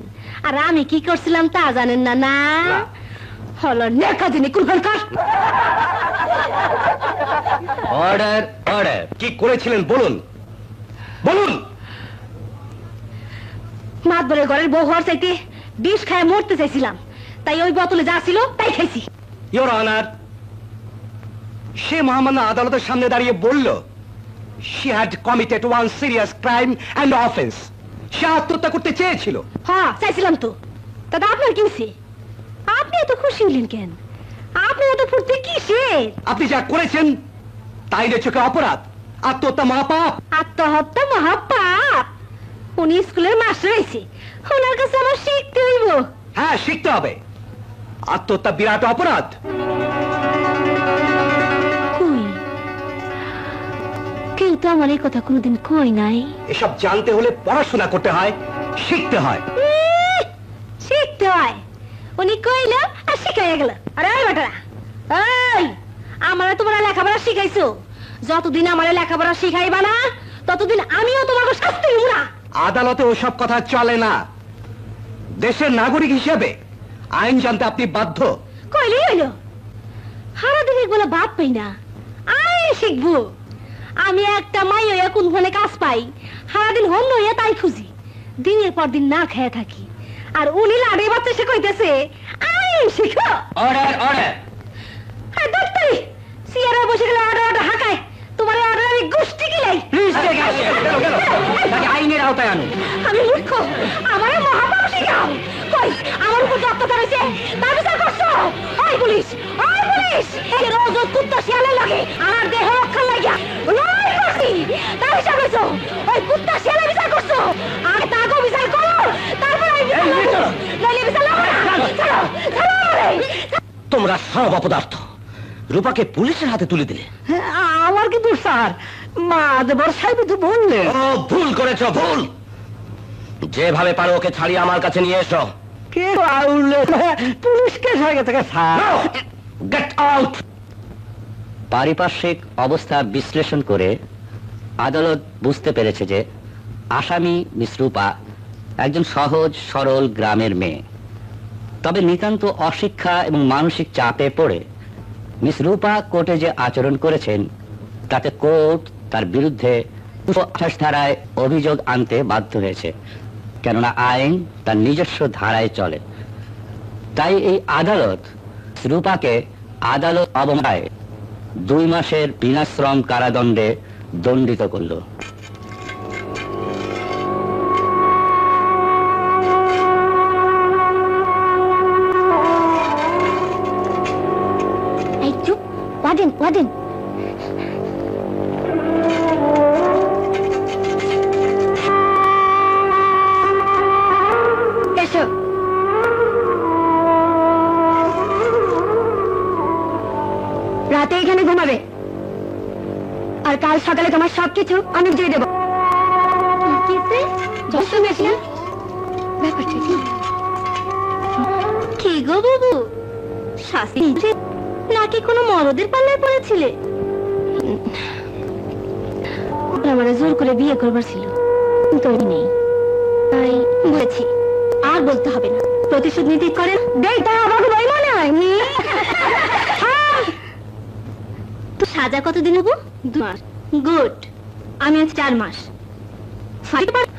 আর আমি কি করছিলাম তা জানেন না? না হলো নেকা দিনে কুরবান কার। Order order. কি করেছিলেন বলুন, বলুন। মাতবরের ঘরের বউ হওয়ার চাইতে বিষ খায় মরতে চাইছিলাম, তাই ওই বোতলে যা ছিল তাই খাইছি। ইওর অনার, সে মহামান্য আদালতের সামনে দাঁড়িয়ে বলল she had committed one serious crime and offense. সে আত্মহত্যা করতে চেয়েছিল। হ্যাঁ, চাইছিলাম তো। দাদা আপনার কি হয়েছে? আপনি এত খুশি হলেন কেন? আপনি এত ফুর্তি কিসের? আপনি যা করেছেন তাই রে চোখে অপরাধ। আত্মহত্যা মহাপাপ। আত্মহত্যা মহাপাপ? উনি স্কুলের মাস্টার হয়েছে, ওনার কাছে আমার শিখতে হইব। হ্যাঁ, শিখতে হবে। আত্মহত্যা বিরাট অপরাধ। কই, কেউ তো আমার এই কথা কোনোদিন কই নাই। এসব জানতে হলে পড়াশোনা করতে হয়, শিখতে হয়। শিখতে হয়? উনি কইল আর শিখাইয়া গেল। আরে বেটা, এই আমারে তোমরা লেখাপড়া শিখাইছো, যতদিন আমারে লেখাপড়া শিখাইবা না ততদিন আমিও তোমাকে শাস্তি দিব না। আদালতে ওসব কথা চলে না। দেশের নাগরিক হিসেবে আইন জানতে আপনি বাধ্য। কইলি হইল, সারাদিন এগুলো বাদ পাই না, আয় শিখবো। আমি একটা মাই হইয়া কোন ফোনে কাজ পাই, সারাদিন হন্য হইয়া তাই খুঁজি, দিনের পর দিন না খেয়ে থাকি। আর উনি লাড়ে বাচ্চা সে কইতেছে আয় শিখো। Order order. হ্যাঁ দত্তরি, সিয়ারা বসে গেলে অর্ডার অর্ডার হাঁকায়। তোমার অর্ডার আমি গোষ্ঠী কিলাই। আইনের আওতায় আনুন। আমি মূর্খ, আমারে মহাপাপ শিখাও। কই আমার উপর যত করেছে তার বিচার করছো? ওই পুলিশ, ওই পুলিশ, এই রোজ কুত্তা শিয়ালে লাগে আমার দেহ রক্ষার লাগিয়া লড়াই করছি, তার বিচার করছো? ওই কুত্তা শিয়ালে বিচার করছো? আগে তাকেও বিচার করো, তারপর আমি বিচার করবো। নইলে বিচার লাগবে না। ছাড়ো, ছাড়ো আমারে। তোমরা সব অপদার্থ, রূপাকে পুলিশের হাতে তুলে দিলে। আমার কিন্তু স্যার মা দেবর সাহেব তো বললেন। ও ভুল করেছ, ভুল। যেভাবে পারো ওকে ছাড়িয়ে আমার কাছে নিয়ে এসো। কে আউলে পুলিশকে হয়ে গেছে স্যার। Get out. পারিপার্শ্বিক অবস্থা বিশ্লেষণ করে আদালত বুঝতে পেরেছে যে আসামি মিস রূপা একজন সহজ সরল গ্রামের মেয়ে, তবে নিতান্ত অশিক্ষা এবং মানসিক চাপে পড়ে মিস রূপা কোর্টে যে আচরণ করেছেন তাতে কোর্ট তার বিরুদ্ধে 228 ধারায় অভিযোগ আনতে বাধ্য হয়েছে, কেননা আইন তার নিজস্ব ধারায় চলে। তাই এই আদালত রূপাকে আদালত অবমাননায় 2 মাসের বিনাশ্রম কারাদণ্ডে দণ্ডিত করল। এই চুপ, ওয়ার্ডেন, ওয়ার্ডেন। এসো। রাতে এখানে ঘুমাবে, আর কাল সকালে তোমার সবকিছু আমি দিয়ে দেবো। কি গো বাবু, শাস্তি নাকি কোনো মরদের পাল্লায় পড়েছিলে? আমার জোর করে বিয়ে করবার ছিল, তৈরি নেই, তাই বুঝেছি, আর বলতে হবে না। প্রতিশোধ নিতে করেন, দেখ তা আমাকে বই মনে হয়। তো সাজা কতদিন হবো? 2 মাস। গুড, আমি আজ 4 মাস।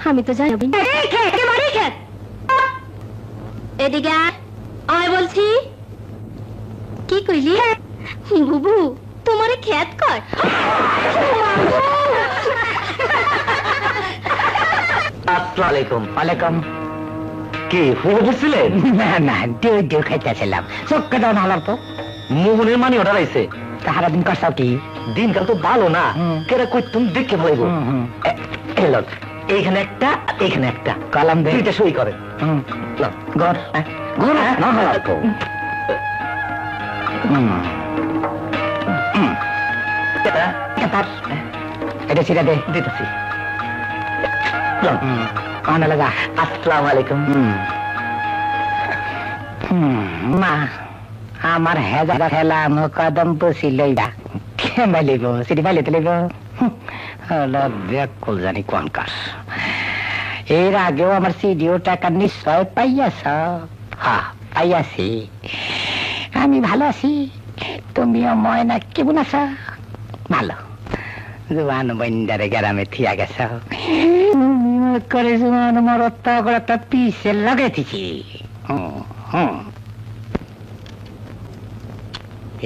আমি তো যাই। এদিকে আয় বলছি। কি কইলি? বুবু তোমারে খ্যাত কর। আসসালামু আলাইকুম। ওয়ালাইকুম। কি ফুল বুঝছিলেন? না না, ডিউ খাইতেছিলাম। চক্কা দাও না হালার তো। মোহনের মানি অর্ডার আইছে। তাহারা দিন কাটছাও কি? দিনকাল তো ভালো না। কেরা কই তুমি দেখে ভালো এলো। এইখানে একটা, এইখানে একটা কলাম দে। দুইটা সই করে। না গর গর না হালার তো। এটা ছিড়া দে। দিতেছি। আসসালামু আলাইকুম। মা আমার হেজা খেলা কদম পুষি লইবা কেমন লিব সিটি পাইলে লিব বেকুল জানি কোন কাজ। এর আগেও আমার সিডিও টাকা নিশ্চয় পাইয়াছ। হ্যাঁ পাইয়াছি। আমি ভালো আছি, তুমিও ময়না কেমন আছো? ভালো। জোয়ান বন্ডারে গ্রামে থিয়া গেছ করে জোয়ান মরত্তা করে একটা পিসে লাগাইতেছি।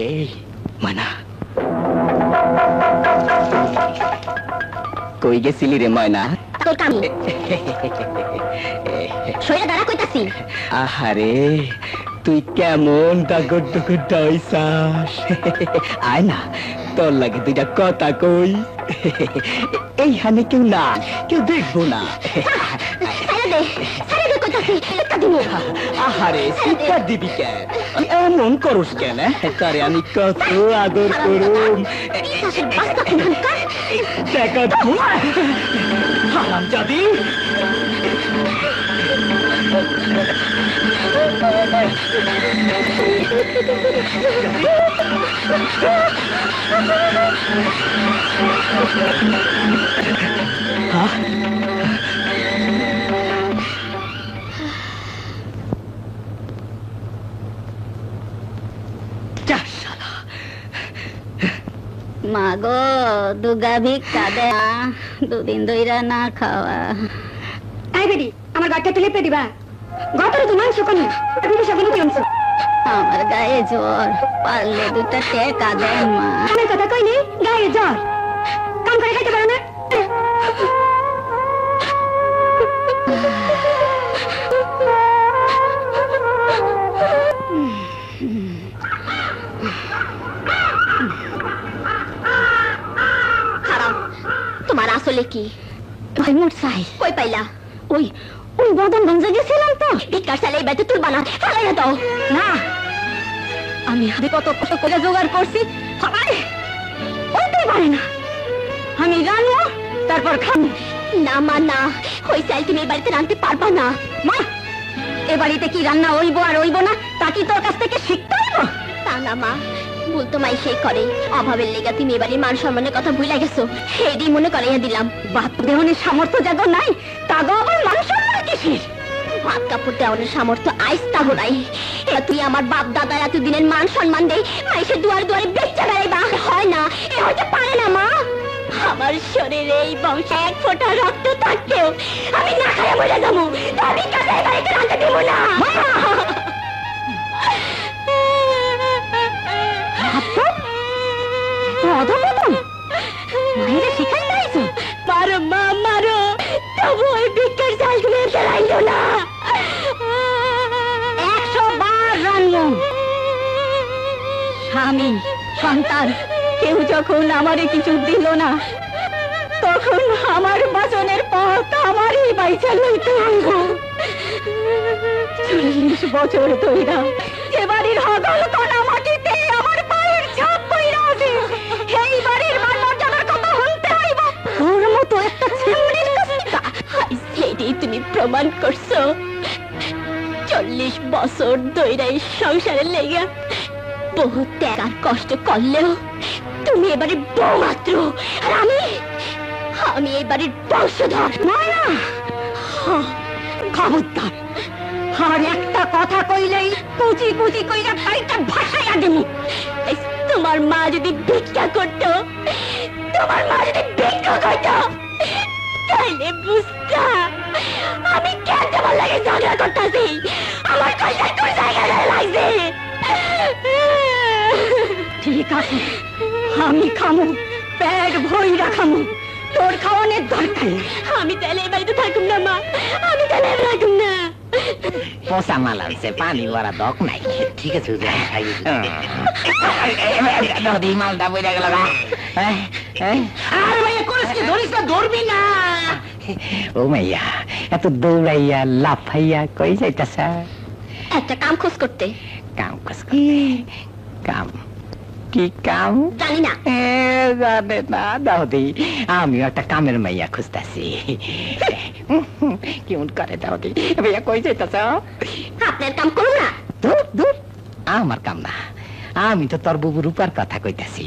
এই মানা কই গেছিলি রে ময়না? তোর কামি শরীরে দাঁড়া কইতাছি। আহারে তুই কেমন ডাগর ডুগর ডাইছাস? আয় না, তোর লাগে দুইটা কথা কই। এইখানে কেউ না, কেউ দেখবো না। আহারে শিক্ষা দিবি কেন? এমন করস কেন? তারে আমি কত আদর করুম। হারামজাদি মাগো দুগা ভিক্ষা দে, দুদিন ধইরা না খাওয়া। আই বেডি আমার গাটটা তুলে পে দিবা। গতরে তো মাংস কোন তুমি সব কি আনছো? আমার গায়ে জ্বর, পারলে দুটা টাকা দেন মা। আমার কথা কইনি, গায়ে জ্বর কাম করে খাইতে পারো না? তোমার আসলে কি? ভাই মোট চাই কই পাইলা? ওই ওই বদনগঞ্জে গেছিলাম তো, ভিক্ষার চালে এই বাইতে তুলবা না, ফালাইয়া দাও না। আমি হাতে কত কষ্ট করে জোগাড় করছি, সবাই ওইটাই পারে না। আমি রানবো তারপর খাবো। না মা না, ওই চাল তুমি এই বাড়িতে রানতে পারবা না। মা এ বাড়িতে কি রান্না হইব আর হইব না তা কি তোর কাছ থেকে শিখতে হইব? তা না মা, ভুল তো মাই সেই করে। অভাবের লেগা তুমি এবারে মান সম্মানের কথা ভুলে গেছো, সেটাই মনে করাইয়া দিলাম। বাপ দেহনের সামর্থ্য যাগো নাই, তাগো আবার মান সম্মান কিসের? ভাত কাপড় দেওয়ানোর সামর্থ্য আইস তাগো নাই। এবার তুই আমার বাপ দাদা এতদিনের মান সম্মান দেয় মাইসে দুয়ারে দুয়ারে বেচা বেড়াইবা? হয় না, এ হইতে পারে না মা। আমার শরীরে এই বংশে এক ফোঁটা রক্ত থাকতেও আমি না খাইয়া মরে যাবো, আমি কাজে বাড়িতে রাখতে দেব না। মারো মা মারো, তবু ওই ভিক্ষার চাল তুমি চালাইলো না। 100 বার রানবো। স্বামী সন্তান কেউ যখন আমারে কিছু দিল না, তখন আমার বাঁচনের পথ আমারই বাইচা লইতে হইব। 40 বছর ধইরা যে বাড়ির হগল কণা মাটিতে আমার পায়ের ছাপ পইরা আছে, এই বাড়ির মান মর্যাদার কথা শুনতে হইব। তোর মতো একটা ছেলের কাছে সেটাই তুমি প্রমাণ করছো। 40 বছর ধইরা এই সংসারে লেগে বহু ত্যাগ আর কষ্ট করলেও তুমি এবারে বউ মাত্র, আর আমি এই বাড়ির বংশধর। মায়া, খবরদার আর একটা কথা কইলেই পুঁজি পুঁজি কইরা বাড়িটা ভাসাইয়া দেবো। তোমার মা যদি ভিক্ষা করতো, তোমার মা যদি ভিক্ষা করতো, তাহলে বুঝতা আমি কেন তোমার লাগে ঝগড়া করতেছি। আমার কইসায় তোর জায়গায় লাগছে। ঠিক আছে, আমি খামু, পেট ভইরা খামু, তোর খাওয়ানোর দরকার। আমি তাহলে এই বাড়িতে থাকুম না মা, আমি তাহলে থাকুম না। পোষা মাল আছে, পানি ভরা দক নাই। ঠিক আছে মালটা বইরা গেল। ধরবি না। ও মাইয়া, এত দৌড়াইয়া লাফাইয়া কই যাইতাছ? একটা কাম খোঁজ করতে। কাম খোঁজ করতে? কাম কি কাম? জানি না। জানে না দাউদি, আমিও একটা কামের মাইয়া খুঁজতেছি। কেমন করে দাউদি? ভাইয়া কই যাইতাছ? আপনার কাম করবো না। দূর দূর, আমার কাম না। আমি তো তোর বুবুর উপর কথা কইতাছি।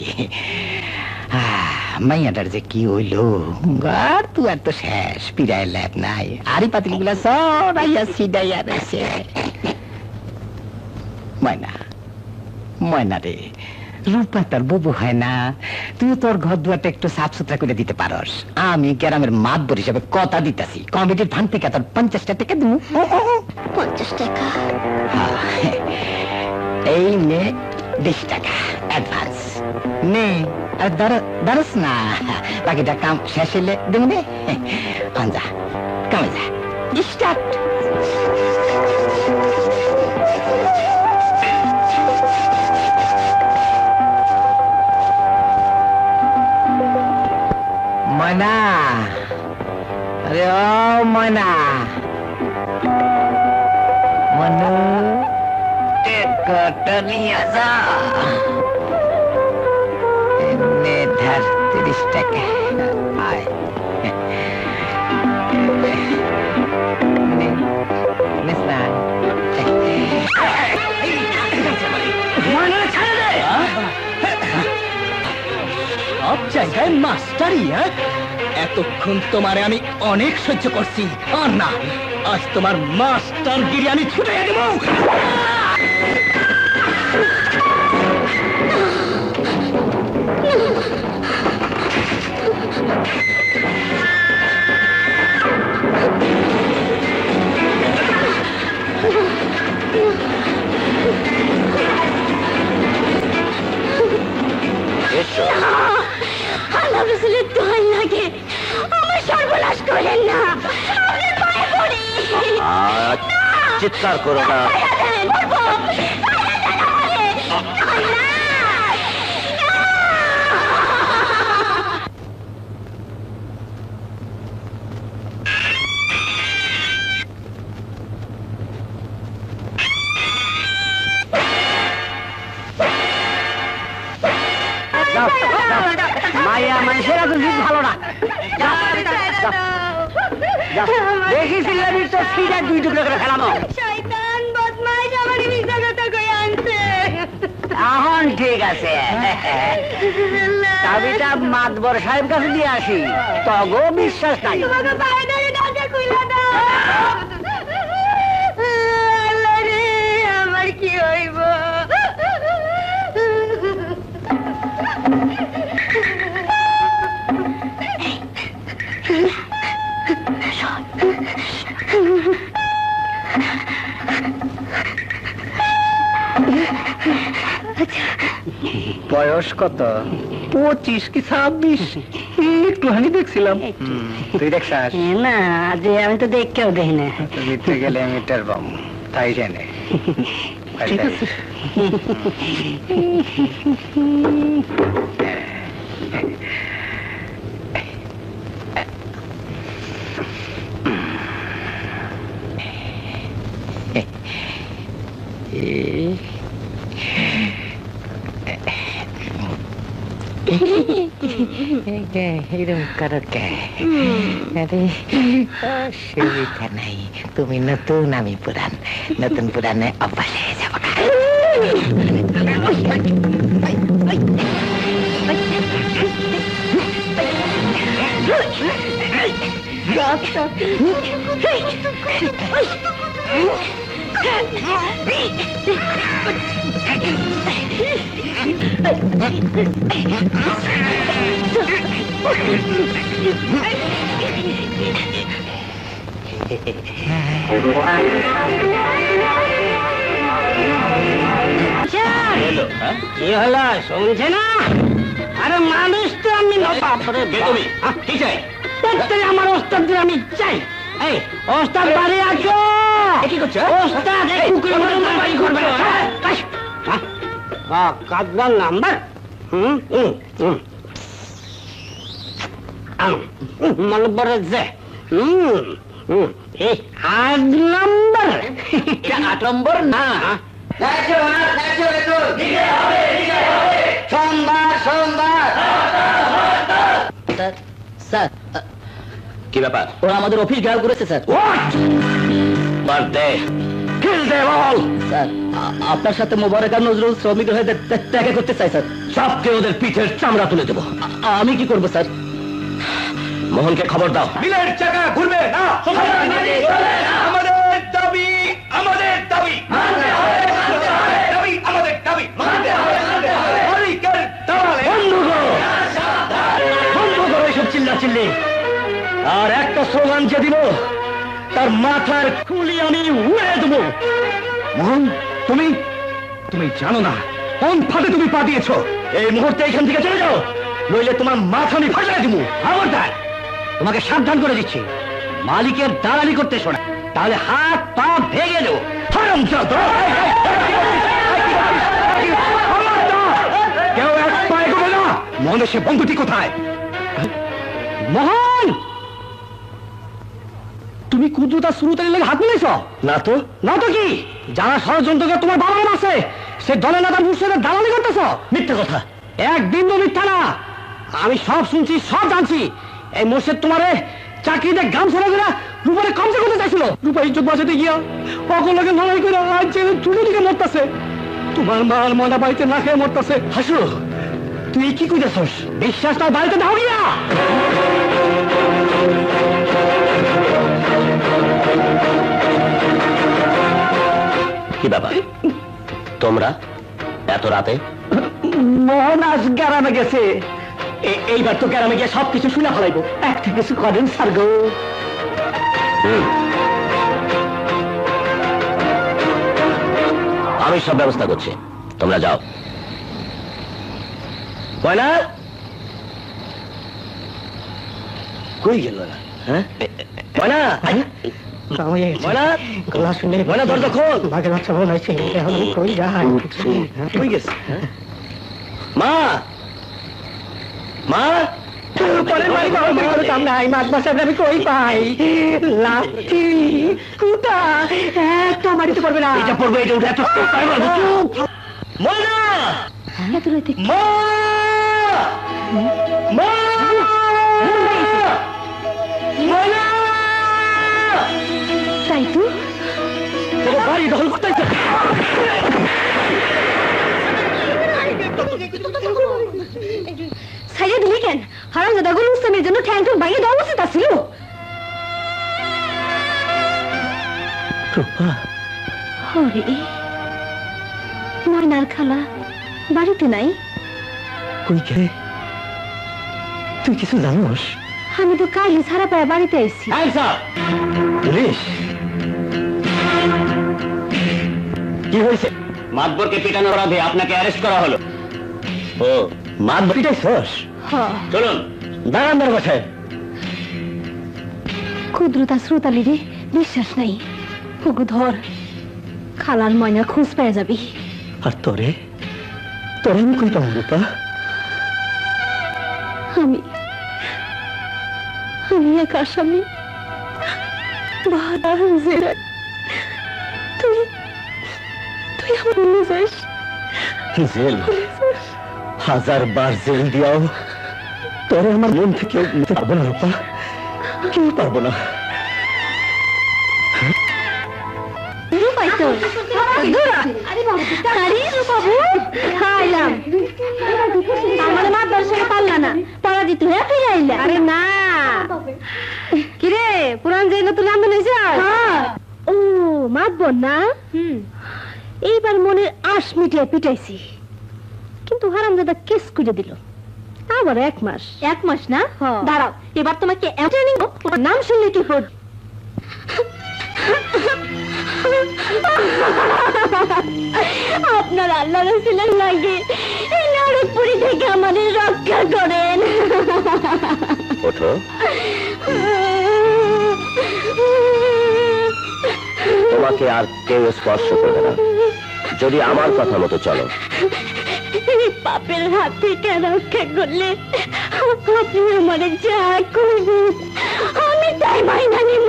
মাইয়াটার যে কি হইল, আর তুই আর তো শেষ পিড়ায় ল্যাব নাই। আরি পাতিল গুলা সরাইয়া সিডাইয়া রয়েছে। ময়না, ময়না রে, রূপা তোর বুবু হয় না? তুই তোর ঘর দুয়ারটা একটু সাফ সুতরা করে দিতে পারস। আমি গ্রামের মাতবর হিসাবে কথা দিতেছি, কমিটির ফান্ড থেকে তোর 50টা টাকা দেবো। 50 টাকা? এই নে 20 টাকা অ্যাডভান্স নে। আর দারস না, বাকিটা কাম শেষ হইলে দেবো নে। যা কামে যা। স্টার্ট। ময়না, আরে ও ময়না, মনু কটা নিয়ে যা। এমনি ধার 30 টাকা। আয় নিস না। সব জায়গায় মাস্টারই। এতক্ষণ তোমারে আমি অনেক সহ্য করছি, আর না, আজ তোমার মাস্টার গিরি আমি ছুটে দেব। আল্লাহ রাসূলের দোহাই লাগে, আমার সর্বনাশ করেন না। আপনার পায়ে পড়ি। চিৎকার করো না। মাইয়া মানুষের এত জিদ ভালো না। দেখেছিলাম তো সিধা 2 টুকরো করে ফেলাবো। শয়তান বদমাইশ আমারে মিথ্যা কথা কই আনছে। এখন ঠিক আছে, চাবিটা মাতবর সাহেব কাছে দিয়ে আসি। তগো বিশ্বাস নাই। তোমাকে পায়ে ধরে দরজা খুলে দাও। আল্লাহ রে, আমার কি হইব? বয়স কত? 25 কি 26? একটুখানি দেখছিলাম। তুই দেখছাস? না, যে আমি তো দেখকেও দেখি না। মিটে গেলে মিটার বাম, তাই জানে। ঠিক আছে। এরকম করো কে? আরে অসুবিধা নাই, তুমি নতুন আমি পুরান, নতুন পুরানে অভ্যাস হয়ে যাবো। কি হলো শুনছে না? আরে মানুষ তো আমি তুমি কি চাই? আমার ওস্তাদ আমি চাই। এই ওস্তাদ বাড়ি আসো। কি করছো? ওস্তাদ এই কুকুরের মতো বাড়ি করবে কাজদার নাম্বার নম্বরে যে এই 8 নম্বর 8 নম্বর না সোমবার সোমবার স্যার কি ব্যাপার? ওরা আমাদের অফিস ঘেরাও করেছে স্যার। বার্থডে স্যার আপনার সাথে মোবারক আর নজরুল শ্রমিক হয়ে দেখা করতে চাই স্যার। সবকে ওদের পিঠের চামড়া তুলে দেবো। আমি কি করবো স্যার? মোহনকে খবর দাও। মিলের চাকা ঘুরবে না, আমাদের দাবি আমাদের দাবি দাবি আমাদের দাবি মালিকের দালালে বন্ধ করো এইসব চিল্লাচিল্লি। আর একটা স্লোগান যে দিব তার মাথার খুলি আমি উড়ে দেবো। মোহন, তুমি তুমি জানো না কোন ফাঁদে তুমি পা দিয়েছ। এই মুহূর্তে এখান থেকে চলে যাও, নইলে তোমার মাথা আমি ফাটাই দিব। খবরদার, তোমাকে সাবধান করে দিচ্ছি, মালিকের দালালি করতে শোনা, তাহলে হাত পা ভেঙে দেবো। কেউ এক পায়ে করবে না। মনে সে বন্ধুটি কোথায়? মোহন, তুমি কুদ্রুতা শুরুতে লেগে হাত মিলাইছ না তো? না তো কি? যারা ষড়যন্ত্রকে তোমার বাবা আছে সে দলে নেতা মুর্শিদের দালালি করতেছ। মিথ্যা কথা, একদিন তো মিথ্যা না। আমি সব শুনছি, সব জানছি। এই মোর্শেদ তোমারে চাকরিতে গামছা লাগা রূপারে কমসে করতে চাইছিল। রূপা ইজ্জত বাঁচাতে গিয়া অকলকে লড়াই করে আজ যে চুলি দিকে মরতেছে। তোমার মার ময়না বাড়িতে না খেয়ে মরতেছে। হাসু, তুই কি কইতেছস? বিশ্বাস তার বাড়িতে দাও গিয়া। কি ব্যাপার তোমরা এত রাতে? মোহন আজ গ্রামে গেছে। এইবার তো গ্রামে গিয়ে সবকিছু শুনে ফেলাইবো। একটা কিছু করেন স্যার গো। আমি সব ব্যবস্থা করছি, তোমরা যাও। ময়না কই গেল? হ্যাঁ ময়না, ময়না, ময়না দরজা খোল। কই গেছে? মা, মা, আমি কই পাই লাঠি কুটা একটা মারিতে পারবে না। এটা পড়বে, এটা উঠে এত ময়না, মা, মা, ময়না, তাই তো বাড়ি দখল করতে ছাইড়ে দিলি কেন? হারাম দাদা গুলো উস্তানের জন্য ঠ্যাং ঠ্যাং ভাঙিয়ে দেওয়া উচিত ছিল। হরে ময়নার খালা বাড়িতে নাই? কই গে? তুই কিছু জানোস? আমি তো কালই ছাড়া পায়ে বাড়িতে আইছি। পুলিশ কি হয়েছে? মাতবরকে পিটানোর অপরাধে আপনাকে অ্যারেস্ট করা হলো। ও মাত পিটাইছস? চলুন। দাঁড়ান দাঁড়া বসে। ক্ষুদ্রতা শ্রোতালিরে বিশ্বাস নাই। পুকু ধর, খালার ময়নার খোঁজ পেয়ে যাবি। আর তোরে তোরে আমি কই পাবো রূপা? আমি এক আসামি। তুই তুই আমার বলে যাস। জেল 1000 বার জেল দিয়াও তোরে আমার মন থেকে নিতে পারবো না রূপা, কেউ পারবো না। পারলা না, পরাজিত হয়ে ফিরে আইলা। আরে না, আপন না এইবার মনের আশ মিটিয়ে পিটাইছি, কিন্তু হারামজাদা কেস করে দিল। আবার 1 মাস। 1 মাস না? দাঁড়াও, এবার তোমাকে ট্রেনিং নাম শুনলে কি হল। আপনার আল্লাহ রাসূলের লাগে এই নরকপুরী থেকে আমাদের রক্ষা করেন। ওঠো। তোমাকে আর কেউ স্পর্শ করবে না যদি আমার কথা মতো চলো। পাপের হাত থেকে রক্ষা করলে আপনি আমারে যা করবেন আমি তাই মাইনা নিব।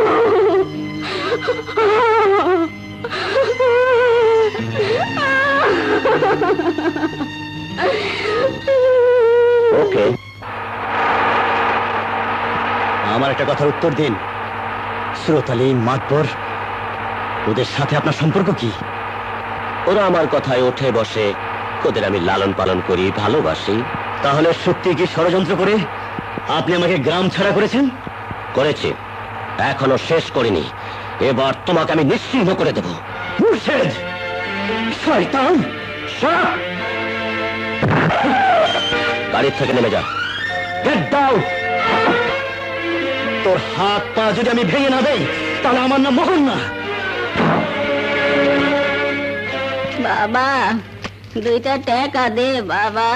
ওকে, আমার একটা কথার উত্তর দিন। সুরত আলী, মাতবর, ওদের সাথে আপনার সম্পর্ক কি? ওরা আমার কথায় ওঠে বসে, ওদের আমি লালন পালন করি, ভালোবাসি। তাহলে সত্যি কি ষড়যন্ত্র করে আপনি আমাকে গ্রাম ছাড়া করেছেন? করেছি, এখনো শেষ করিনি। এবার তোমাকে আমি নিশ্চিহ্ন করে দেব। মুর্শেদ, শয়তান! গাড়ির থেকে নেমে যা। Get down! তোর হাত পা যদি আমি ভেঙে না দেই তাহলে আমার নাম মোহন না। বাবা 2টা টাকা দে বাবা,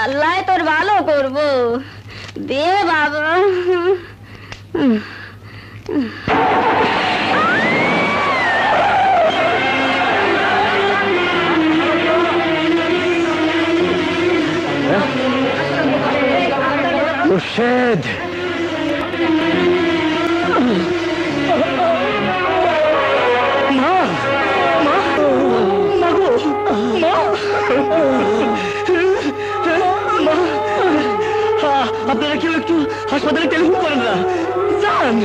আল্লাহ তোর ভালো করব, দে বাবা। মুর্শেদ, আপনারা কেউ একটু হাসপাতালে টেলিফোন করেন না, যান।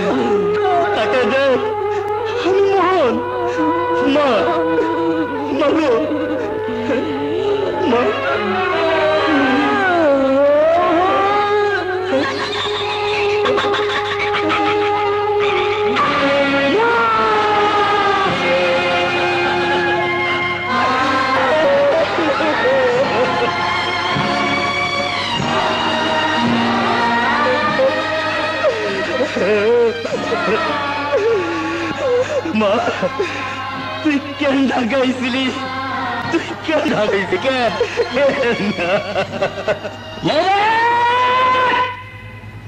টাকা দে, আমি মোহন। মা, মাগো, মা। মা, তুই কেন ঢাকাইছিলি? তুই কেন ঢাকাইছি?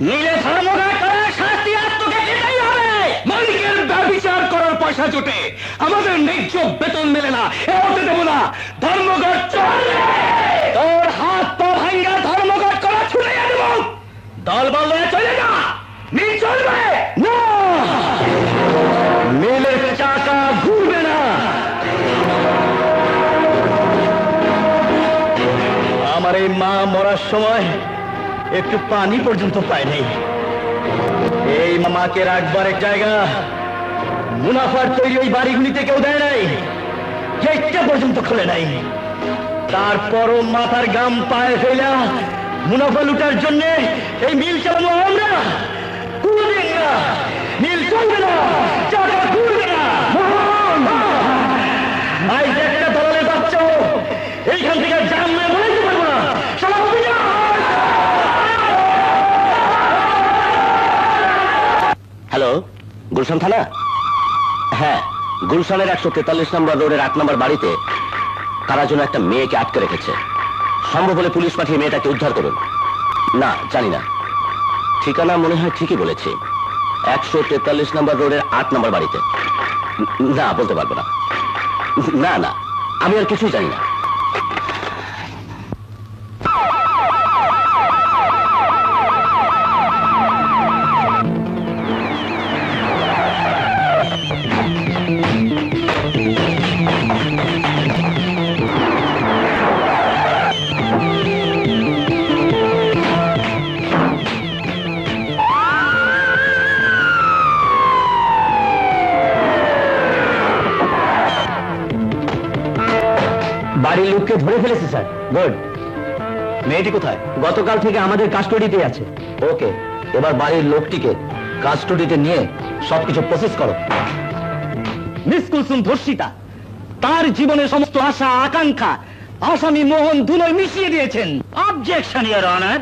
মিলে ধর্মঘট করার শাস্তি আর তোকে দিতেই হবে। মালিকের ব্যভিচার করার পয়সা জোটে, আমাদের ন্যায্য বেতন মেলে না, এ হতে দেবো না। ধর্মঘট চলবে, তোর হাত পা ভাঙ্গা ধর্মঘট করা ছুটে দেব। দল বল হয়ে চলে যা, মিল চলবে না, মিলের চাকা ঘুরবে না। আমার এই মা মরার সময় একটু পানি পর্যন্ত পায়নি। এই মাকে রাখবার এক জায়গা মুনাফার তৈরি ওই বাড়িগুলিতে কেউ দেয় নাই, গেটটা পর্যন্ত খোলে নাই। তারপরও মাথার গাম পায়ে ফেলা মুনাফা লুটার জন্য এই মিল চালানো আমরা। কোনদিন না, মিল চলবে না, চাকা ঘুরবে না। আজ একটা দলের বাচ্চা এইখান থেকে জাম না বলাইতে পারবো না। হ্যালো, গুলশান থানা? হ্যাঁ, গুলশানের 143 নম্বর রোডের 8 নম্বর বাড়িতে কারা যেন একটা মেয়েকে আটকে রেখেছে। সম্ভব হলে পুলিশ পাঠিয়ে মেয়েটাকে উদ্ধার করুন। না, জানি না, ঠিকানা মনে হয় ঠিকই বলেছি, 143 নম্বর রোডের 8 নম্বর বাড়িতে। না, বলতে পারবো না। না না, আমি আর কিছুই জানি না। বাড়ির লোককে ধরে ফেলেছে স্যার। গুড। মেয়েটি কোথায়? গতকাল থেকে আমাদের কাস্টডিতে আছে। ওকে, এবার বাড়ির লোকটিকে কাস্টডিতে নিয়ে সবকিছু প্রসেস করো। মিস কুলসুম ধর্ষিতা, তার জীবনের সমস্ত আশা আকাঙ্ক্ষা আসামি মোহন দুলই মিশিয়ে দিয়েছেন। অবজেকশন ইওর অনার,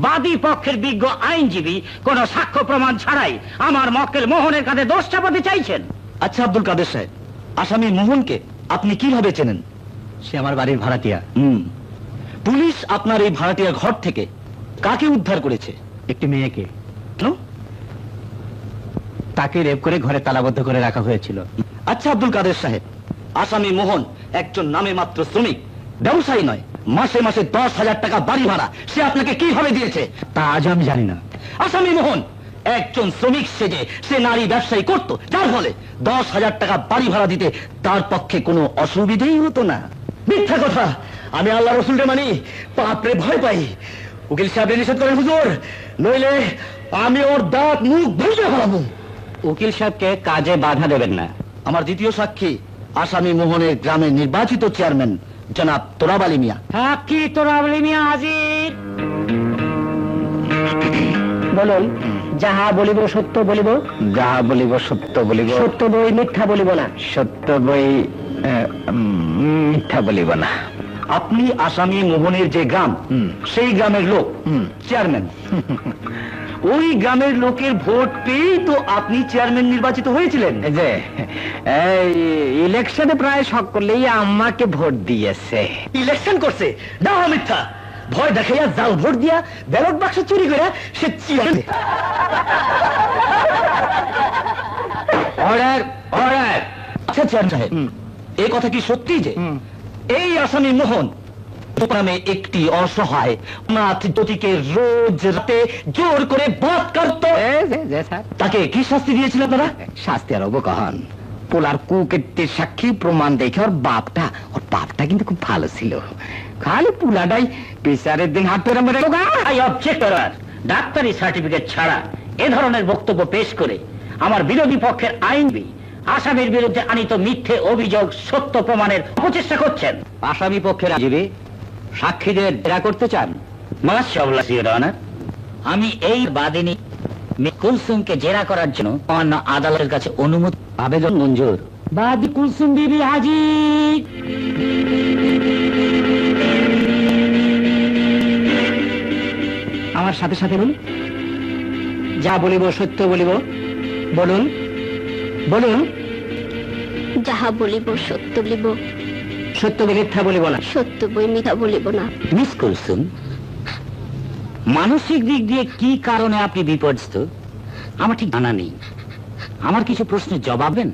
বাদী পক্ষের বিজ্ঞ আইনজীবী কোন সাক্ষ্য প্রমাণ ছাড়াই আমার মক্কেল মোহনের কাছে দোষ চাপাতে চাইছেন। আচ্ছা আব্দুল কাদের সাহেব, আসামি মোহনকে আপনি কিভাবে চেনেন? সে আমার বাড়ির ভাড়াটিয়া। পুলিশ আপনার এই ভাড়াটিয়া ঘর থেকে কাকে উদ্ধার করেছে? একটি মেয়েকে, কেন? তাকে রেপ করে ঘরে তালাবদ্ধ করে রাখা হয়েছিল। আচ্ছা আব্দুল কাদের সাহেব, আসামি মোহন একজন নামে মাত্র শ্রমিক, ব্যবসায়ী নয়। মাসে মাসে 10,000 টাকা বাড়ি ভাড়া সে আপনাকে কিভাবে দিয়েছে? তা আজ আমি জানি না। আসামি মোহন একজন শ্রমিক সেজে সে নারী ব্যবসায়ী করত, যার ফলে 10,000 টাকা বাড়ি ভাড়া দিতে তার পক্ষে কোনো অসুবিধেই হতো না। মিথ্যা কথা, আমি আল্লাহ রসুলকে মানি, পাপরে ভয় পাই। উকিল সাহেব নিষেধ করেন হুজুর, নইলে আমি ওর দাঁত মুখ ভেঙে ফেলাবো। উকিল সাহেবকে কাজে বাধা দেবেন না। আমার দ্বিতীয় সাক্ষী আসামি মোহনের গ্রামের নির্বাচিত চেয়ারম্যান জনাব তোরাব আলী মিয়া। সাক্ষী তোরাব আলী মিয়া হাজির। বলুন, যাহা বলিব সত্য বলিব, যাহা বলিব সত্য বলিব, সত্য বই মিথ্যা বলিব না, সত্য বই মিথ্যা বলিব না। আপনি আসামি মোহনের যে গ্রাম, সেই গ্রামের লোক, চেয়ারম্যান। ওই গ্রামের লোকের ভোট পেয়েই তো আপনি চেয়ারম্যান নির্বাচিত হয়েছিলেন। যে এই ইলেকশনে প্রায় সকলেই আমাকে ভোট দিয়েছে। ইলেকশন করছে? না, মিথ্যা। ভয় দেখাইয়া জাল ভোট দিয়া ব্যালট বাক্স চুরি করে সে চেয়ারম্যান। Order, order. আচ্ছা চেয়ারম্যান সাহেব, এই কথা কি সত্যি যে এই আসামি মোহন নামে একটি অসহায় নাথ জ্যোতিকে রোজ রাতে জোর করে বলাৎকার করত? তাকে কি শাস্তি দিয়েছিল আপনারা? শাস্তি আর অবকহন পোলার কুকীর্তির সাক্ষী প্রমাণ দেখে ওর বাপটা কিন্তু খুব ভালো ছিল। খালি পুলাটাই বিচারের দিন হাত ধরে মেরে। আই অবজেক্ট অনার, ডাক্তারি সার্টিফিকেট ছাড়া এ ধরনের বক্তব্য পেশ করে আমার বিরোধী পক্ষের আইনজীবী আসামির বিরুদ্ধে আনিত মিথ্যে অভিযোগ সত্য প্রমাণের অপচেষ্টা করছেন। আসামি পক্ষের আইনজীবী সাক্ষীদের জেরা করতে চান? মাশাআল্লাহ ইওর অনার, আমি এই বাদিনী মিস কুলসুমকে জেরা করার জন্য অন্য আদালতের কাছে অনুমতি আবেদন মঞ্জুর। বাদী কুলসুম বিবি হাজির। আমার সাথে সাথে বলুন, যা বলিব সত্য বলিব। বলুন, বলুন। যাহা বলিব সত্য বলিব, সত্য বই মিথ্যা বলিব না। সত্য বই মিথ্যা বলিব না। মিস কুলসুম, মানসিক দিক দিয়ে কি কারণে আপনি বিপর্যস্ত আমার ঠিক জানা নেই। আমার কিছু প্রশ্নের জবাব দেন।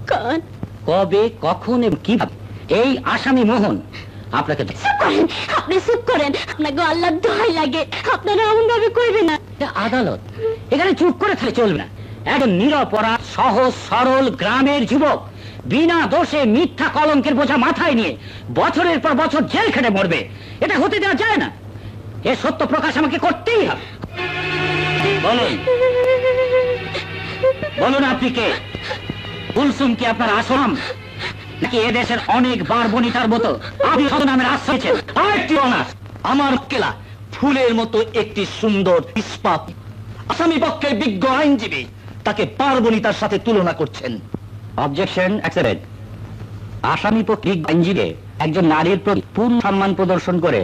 কান কবে, কখন এবং কিভাবে এই আসামি মোহন আপনাকে? আপনি চুপ করেন, আপনাকে আল্লাহর দোহাই লাগে, আপনারা এমন ভাবে কইবেন না। এটা আদালত, এখানে চুপ করে থাকলে চলবে না। একজন নিরপরাধ সহজ সরল গ্রামের যুবক বিনা দোষে মিথ্যা কলঙ্কের বোঝা মাথায় নিয়ে বছরের পর বছর জেল খেটে মরবে, এটা হতে দেওয়া যায় না। এ সত্য প্রকাশ আমাকে করতেই হবে। বলুন, বলুন আপনি কে? কুলসুম কি আপনার আসলাম, নাকি এদেশের অনেক বার বনিতার মতো আপনি নামের আশ্রয় ছেন? আমার কেলা ফুলের মতো একটি সুন্দর ইস্পাত আসামি পক্ষের বিজ্ঞ আইনজীবী তাকে পার্বণিতার সাথে তুলনা করছেন। Objection accepted. আসামি পক্ষে আইনজীবী একজন নারীর প্রতি পূর্ণ সম্মান প্রদর্শন করে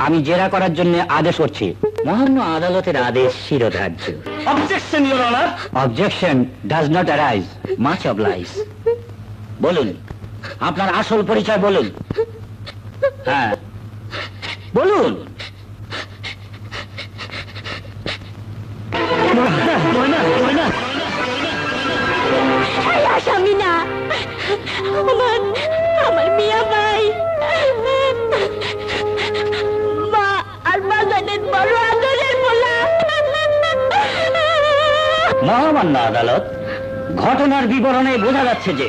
আমি জেরা করার জন্য আদেশ করছি। মহান্য আদালতের আদেশ শিরোধার্য। Objection your honour. Objection does not arise. Much oblige. বলুন, আপনার আসল পরিচয় বলুন। হ্যাঁ বলুন। আসামি না, আমার মিয়া ভাই, মা আর বাগানের বড় আদরের বলা। মহামান্য আদালত, ঘটনার বিবরণে বোঝা যাচ্ছে যে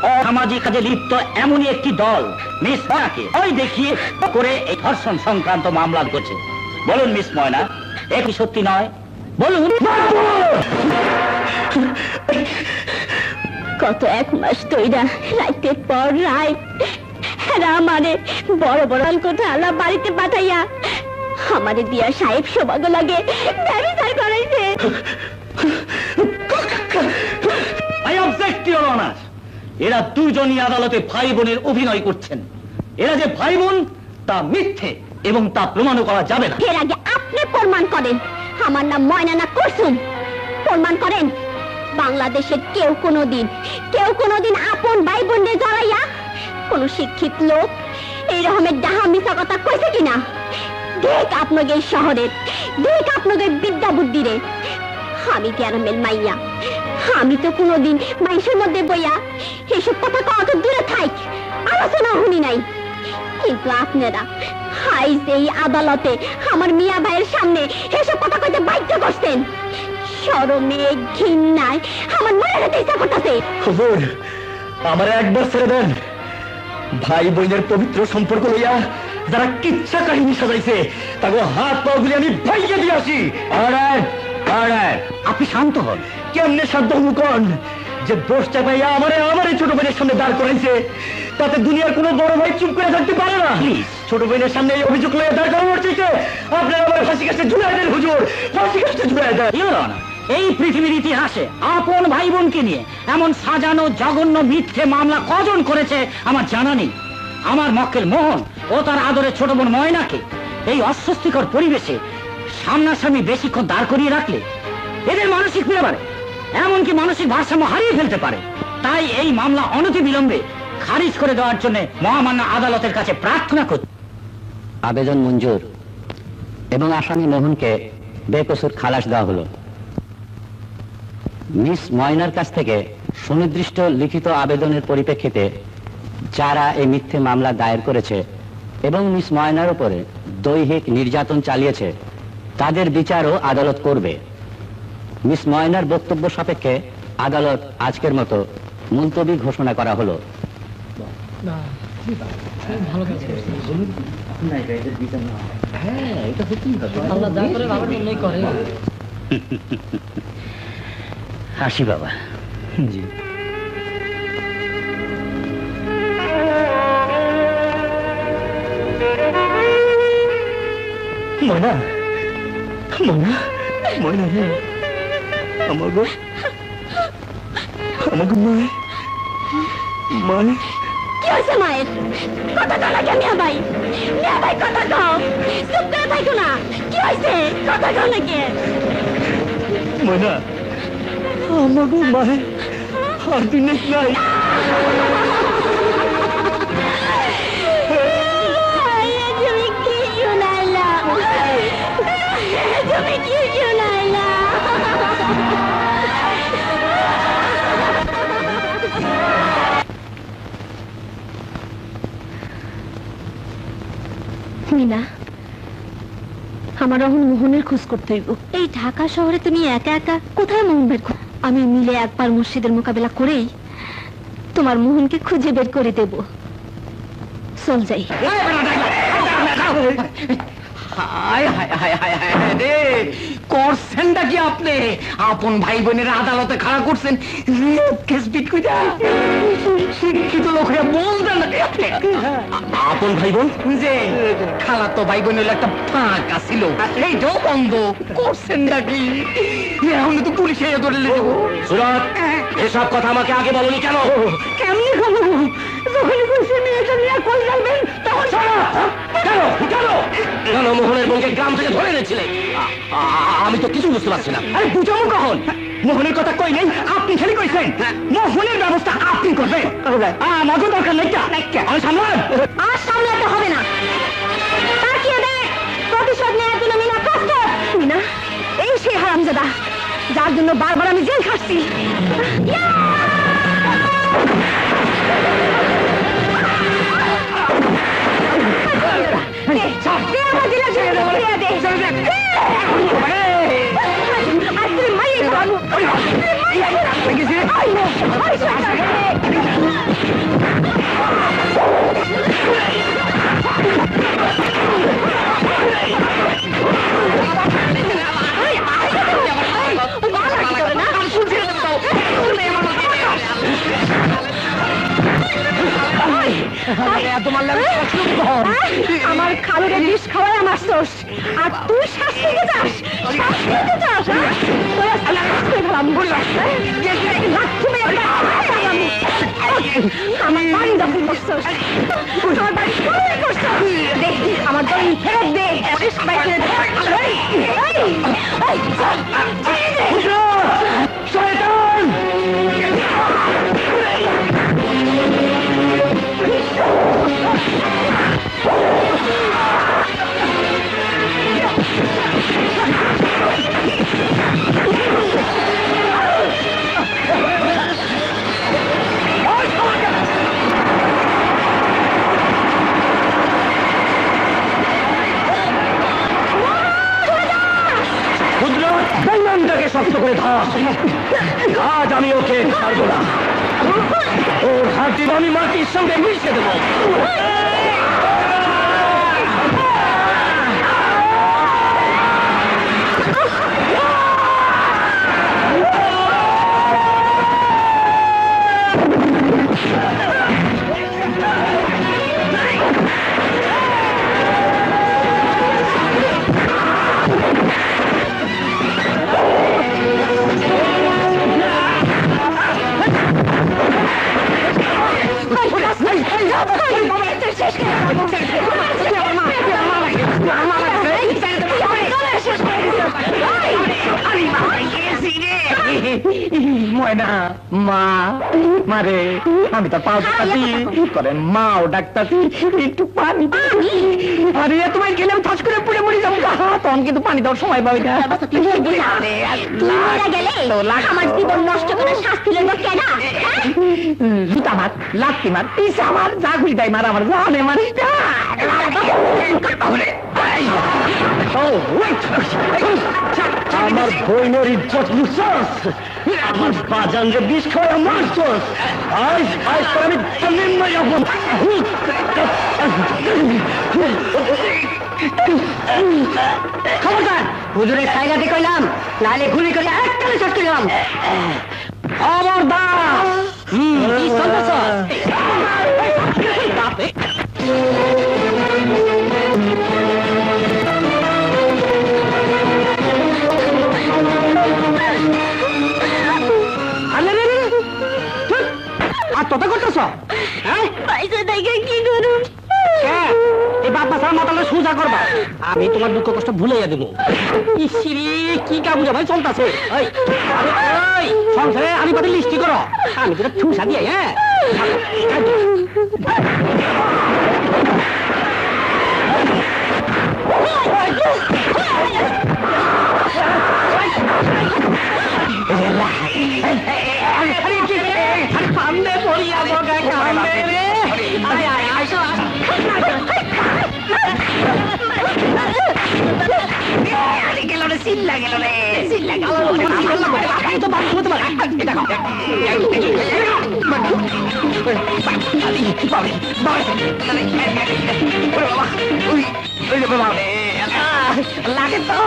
অসামাজিক কাজে লিপ্ত এমনই একটি দল মিস ময়নাকে ওই দেখিয়ে করে এই ধর্ষণ সংক্রান্ত মামলা করছে। বলুন মিস ময়না, এ কি সত্যি নয়? বলুন। গত 1 মাস ধইরা রাইতের পর রাত এরা আমারে বড় বড় কথা আলা বাড়িতে পাঠাইয়া আমারে দিয়া সাহেব সমাগ লাগে ব্যবচার করাইছে। I object your honour. এরা দুজনই আদালতে ভাই বোনের অভিনয় করছেন। এরা যে ভাই বোন তা মিথ্যে এবং তা প্রমাণও করা যাবে না। এর আগে আপনি প্রমাণ করেন আমার নাম ময়না না কুলসুম। প্রমাণ করেন। বাংলাদেশের কেউ কোনোদিন আপন ভাই বোনদের জড়াইয়া কোন শিক্ষিত লোক এই রকমের ডাহা মিথ্যা কথা কইছে কিনা? দেখ আপনাকে এই শহরের, দেখ আপনাকে বিদ্যা বুদ্ধি রে। আমি গ্রামের মাইয়া, আমি তো কোনোদিন মানুষের মধ্যে বইয়া এসব কথা কত দূরে থাক আলোচনা শুনি নাই। কিন্তু আপনারা আইজ এই আদালতে আমার মিয়া ভাইয়ের সামনে এসব কথা কইতে বাধ্য করছেন। শরমে ঘৃণায় আমার মরে যেতে ইচ্ছা করতেছে। হুজুর, আমার একবার ছেড়ে দেন। ভাই বোনের পবিত্র সম্পর্ক লইয়া যারা কিচ্ছা কাহিনী সাজাইছে তাকে হাত পা গুলি আমি ভাইকে দিয়ে আসি। আপনি শান্ত হন। কেমনে শান্ত মুকন যে দোষ চাপাইয়া আমার ছোট বোনের সামনে দাঁড় করাইছে, তাতে দুনিয়ার কোনো বড় ভাই চুপ করে থাকতে পারে না। ছোট বোনের সামনে এই অভিযোগ লইয়া দাঁড় করানোর চাইতে আপনারা আমার ফাঁসি কাছে ঝুলাই দেন হুজুর, ফাঁসি কাছে ঝুলাই দেন। এই পৃথিবীর ইতিহাসে আপন ভাই বোনকে নিয়ে এমন সাজানো জঘন্য মিথ্যে মামলা কজন করেছে আমার জানা নেই। আমার মক্কেল মোহন ও তার আদরের ছোট বোন ময়নাকে এই অস্বস্তিকর পরিবেশে সামনাসামনি বেশিক্ষণ দাঁড় করিয়ে রাখলে এদের মানসিক ফিরে পারে, এমনকি মানসিক ভারসাম্য হারিয়ে ফেলতে পারে। তাই এই মামলা অনতিবিলম্বে খারিজ করে দেওয়ার জন্য মহামান্য আদালতের কাছে প্রার্থনা করছি। আবেদন মঞ্জুর এবং আসামি মোহনকে বেকসুর খালাস দেওয়া হলো। মিস ময়নার কাছ থেকে সুনির্দিষ্ট লিখিত আবেদনের পরিপ্রেক্ষিতে যারা এই মিথ্যে মামলা দায়ের করেছে এবং মিস ময়নার উপরে দৈহিক নির্যাতন চালিয়েছে তাদের বিচারও আদালত করবে। মিস ময়নার বক্তব্য সাপেক্ষে আদালত আজকের মতো মুলতবি ঘোষণা করা হলো। হাসি বাবা। জি ময়না, ময়না, ময়না রে, আমাগো মায় কি হয়েছে মায়ের? কথা কও না কেন মিয়া ভাই? মিয়া ভাই কথা কও, চুপ করে থাকো না। কি হয়েছে? কথা কও না কে? ময়না, আমাগো মায় আর দিনে নাই। তুমি কি শুনাইলা? তুমি কি শুনাইলা? মিনা, আমার এখন মোহনের খোঁজ করতে হইব। এই ঢাকা শহরে তুমি একা একা কোথায় মোহন বের করো? আমি মিলে একবার মুর্শিদের মোকাবেলা করেই তোমার মোহনকে খুঁজে বের করে দেব। চল যাই। করছেনটা কি আপনি? আপন ভাই বোনের আদালতে খাড়া করছেন, শিক্ষিত লোকেরা বলবেন নাকি আপনি? আপন ভাই বোন যে খালাতো ভাই বোনের একটা ফাঁকা ছিল, এইটাও বন্ধ করছেন নাকি? এখন তো পুলিশে ধরে দেবো। সুরত, এসব কথা আমাকে আগে বলনি কেন? কেমনি খাবো? যখন খুশি নিয়ে কই যাবেন তখন কেন কেন কেন মোহনের বোনকে গ্রাম থেকে ধরে এনেছিলে? আমি তো কিছু বুঝতে পারছি না। আরে বুঝাবো কখন? মোহনের কথা কই নেই, আপনি খালি কইছেন। মোহনের ব্যবস্থা আপনি করবেন, আমাকে দরকার নেই। আমি সামলান। আর সামলাতে হবে না। তাকিয়ে দেখ, প্রতিশোধ নেওয়ার জন্য মিনা প্রস্তুত। মিনা, এই সেই হারামজাদা যার জন্য বারবার আমি জেল খাটছি। আমার খালুরে বিষ খাওয়াই আমার দোষ, আর তুই শাস্তি দিতে চাস? শাস্তি দিতে চাস? তোরা লাঠি মেরে আমার বাড়ি দখল করছস, আমার বাড়ি দখল করছস। দে আমার দড়ি ফেরত দে, ওরে সবাই ফেরত দে। শয়তান! বেইমানটাকে শক্ত করে ধর। আজ আমি ওকে ছাড়বো না, ওর হাতি আমি মাটির সঙ্গে মিশে দেবো। ময়না, মা মারে, আমি তো পাও ডাক্তারছি করে, মাও ডাক্তারছি, একটু পানি দে। আরে তোমায় গেলে আমি ঠাস করে পুড়ে মরে যাবো, তখন কিন্তু পানি দেওয়ার সময় পাবি না। আমার জীবন নষ্ট করে শাস্তি লেগে কেন? জুতা মার, লাত্তি মার, পিসা মার, যা খুশি তাই মার, আমার জানে মারিস না। আমার বইনের ইজ্জত লুচ্ছস, আমার বাজানকে বিষ খাওয়া মারছস। আজ আজ তোর আমি জমিন না যাবো। খবরদার, হুজুরের সাইগাতে কইলাম, নাহলে গুলি করে একটানে শট করলাম। খবরদার! কি শুনতেছ? আর তোতা করতেছ? পয়সা দেখে কি করুন? এই বাপ মাসার মাতালে সোজা করবা, আমি তোমার দুঃখ কষ্ট ভুলাইয়া দেবো। ইসিরি কি কাবুজা ভাই চলতেছে? সংসারে আমি বাদে লিস্টি করো, আমি তোরা ঠুসা দিয়ে। হ্যাঁ, কান্দে পড়িয়া বগা কান্দে রে। গেল রে, চিল্লা গেল রে, চিল্লা গেল। লাগে তো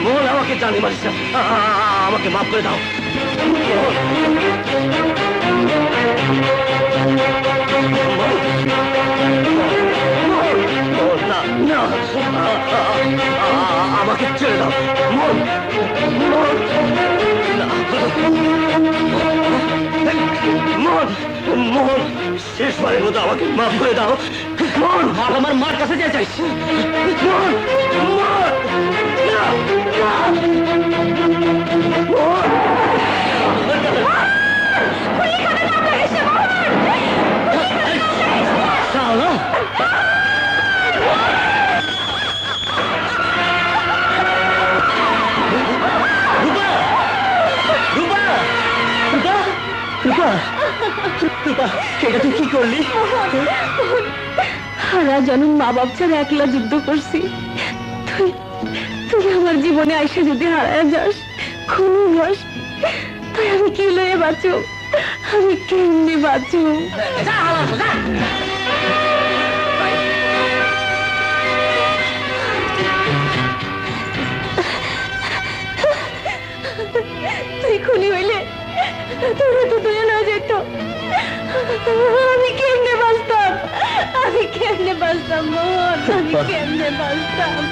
মোল, আমাকে জানি মারিস না, আমাকে মাফ করে দাও। না না, আমাকে ছেড়ে দাও। মোল, মোল, মোল, মোল, শেষবারের মতো আমাকে মাফ করে দাও। মোল, আমার মার কাছে যেতে চাইছি। মোল, মোল, এটা তুই কি করলি? সারা জন্ম মা বাপ ছাড়া একলা যুদ্ধ করছি, তুই তুই আমার জীবনে আইসা যদি হারায় যাস, খুন হস, তাই আমি কি লয়ে বাঁচো? আমি কেমনে বাঁচু? তুই খুনি হইলে তোরা তো দয়া না যেত। আমি কেমনে বাঁচতাম? আমি কেমনে বাঁচতাম মোহন? আমি কেমনে বাঁচতাম?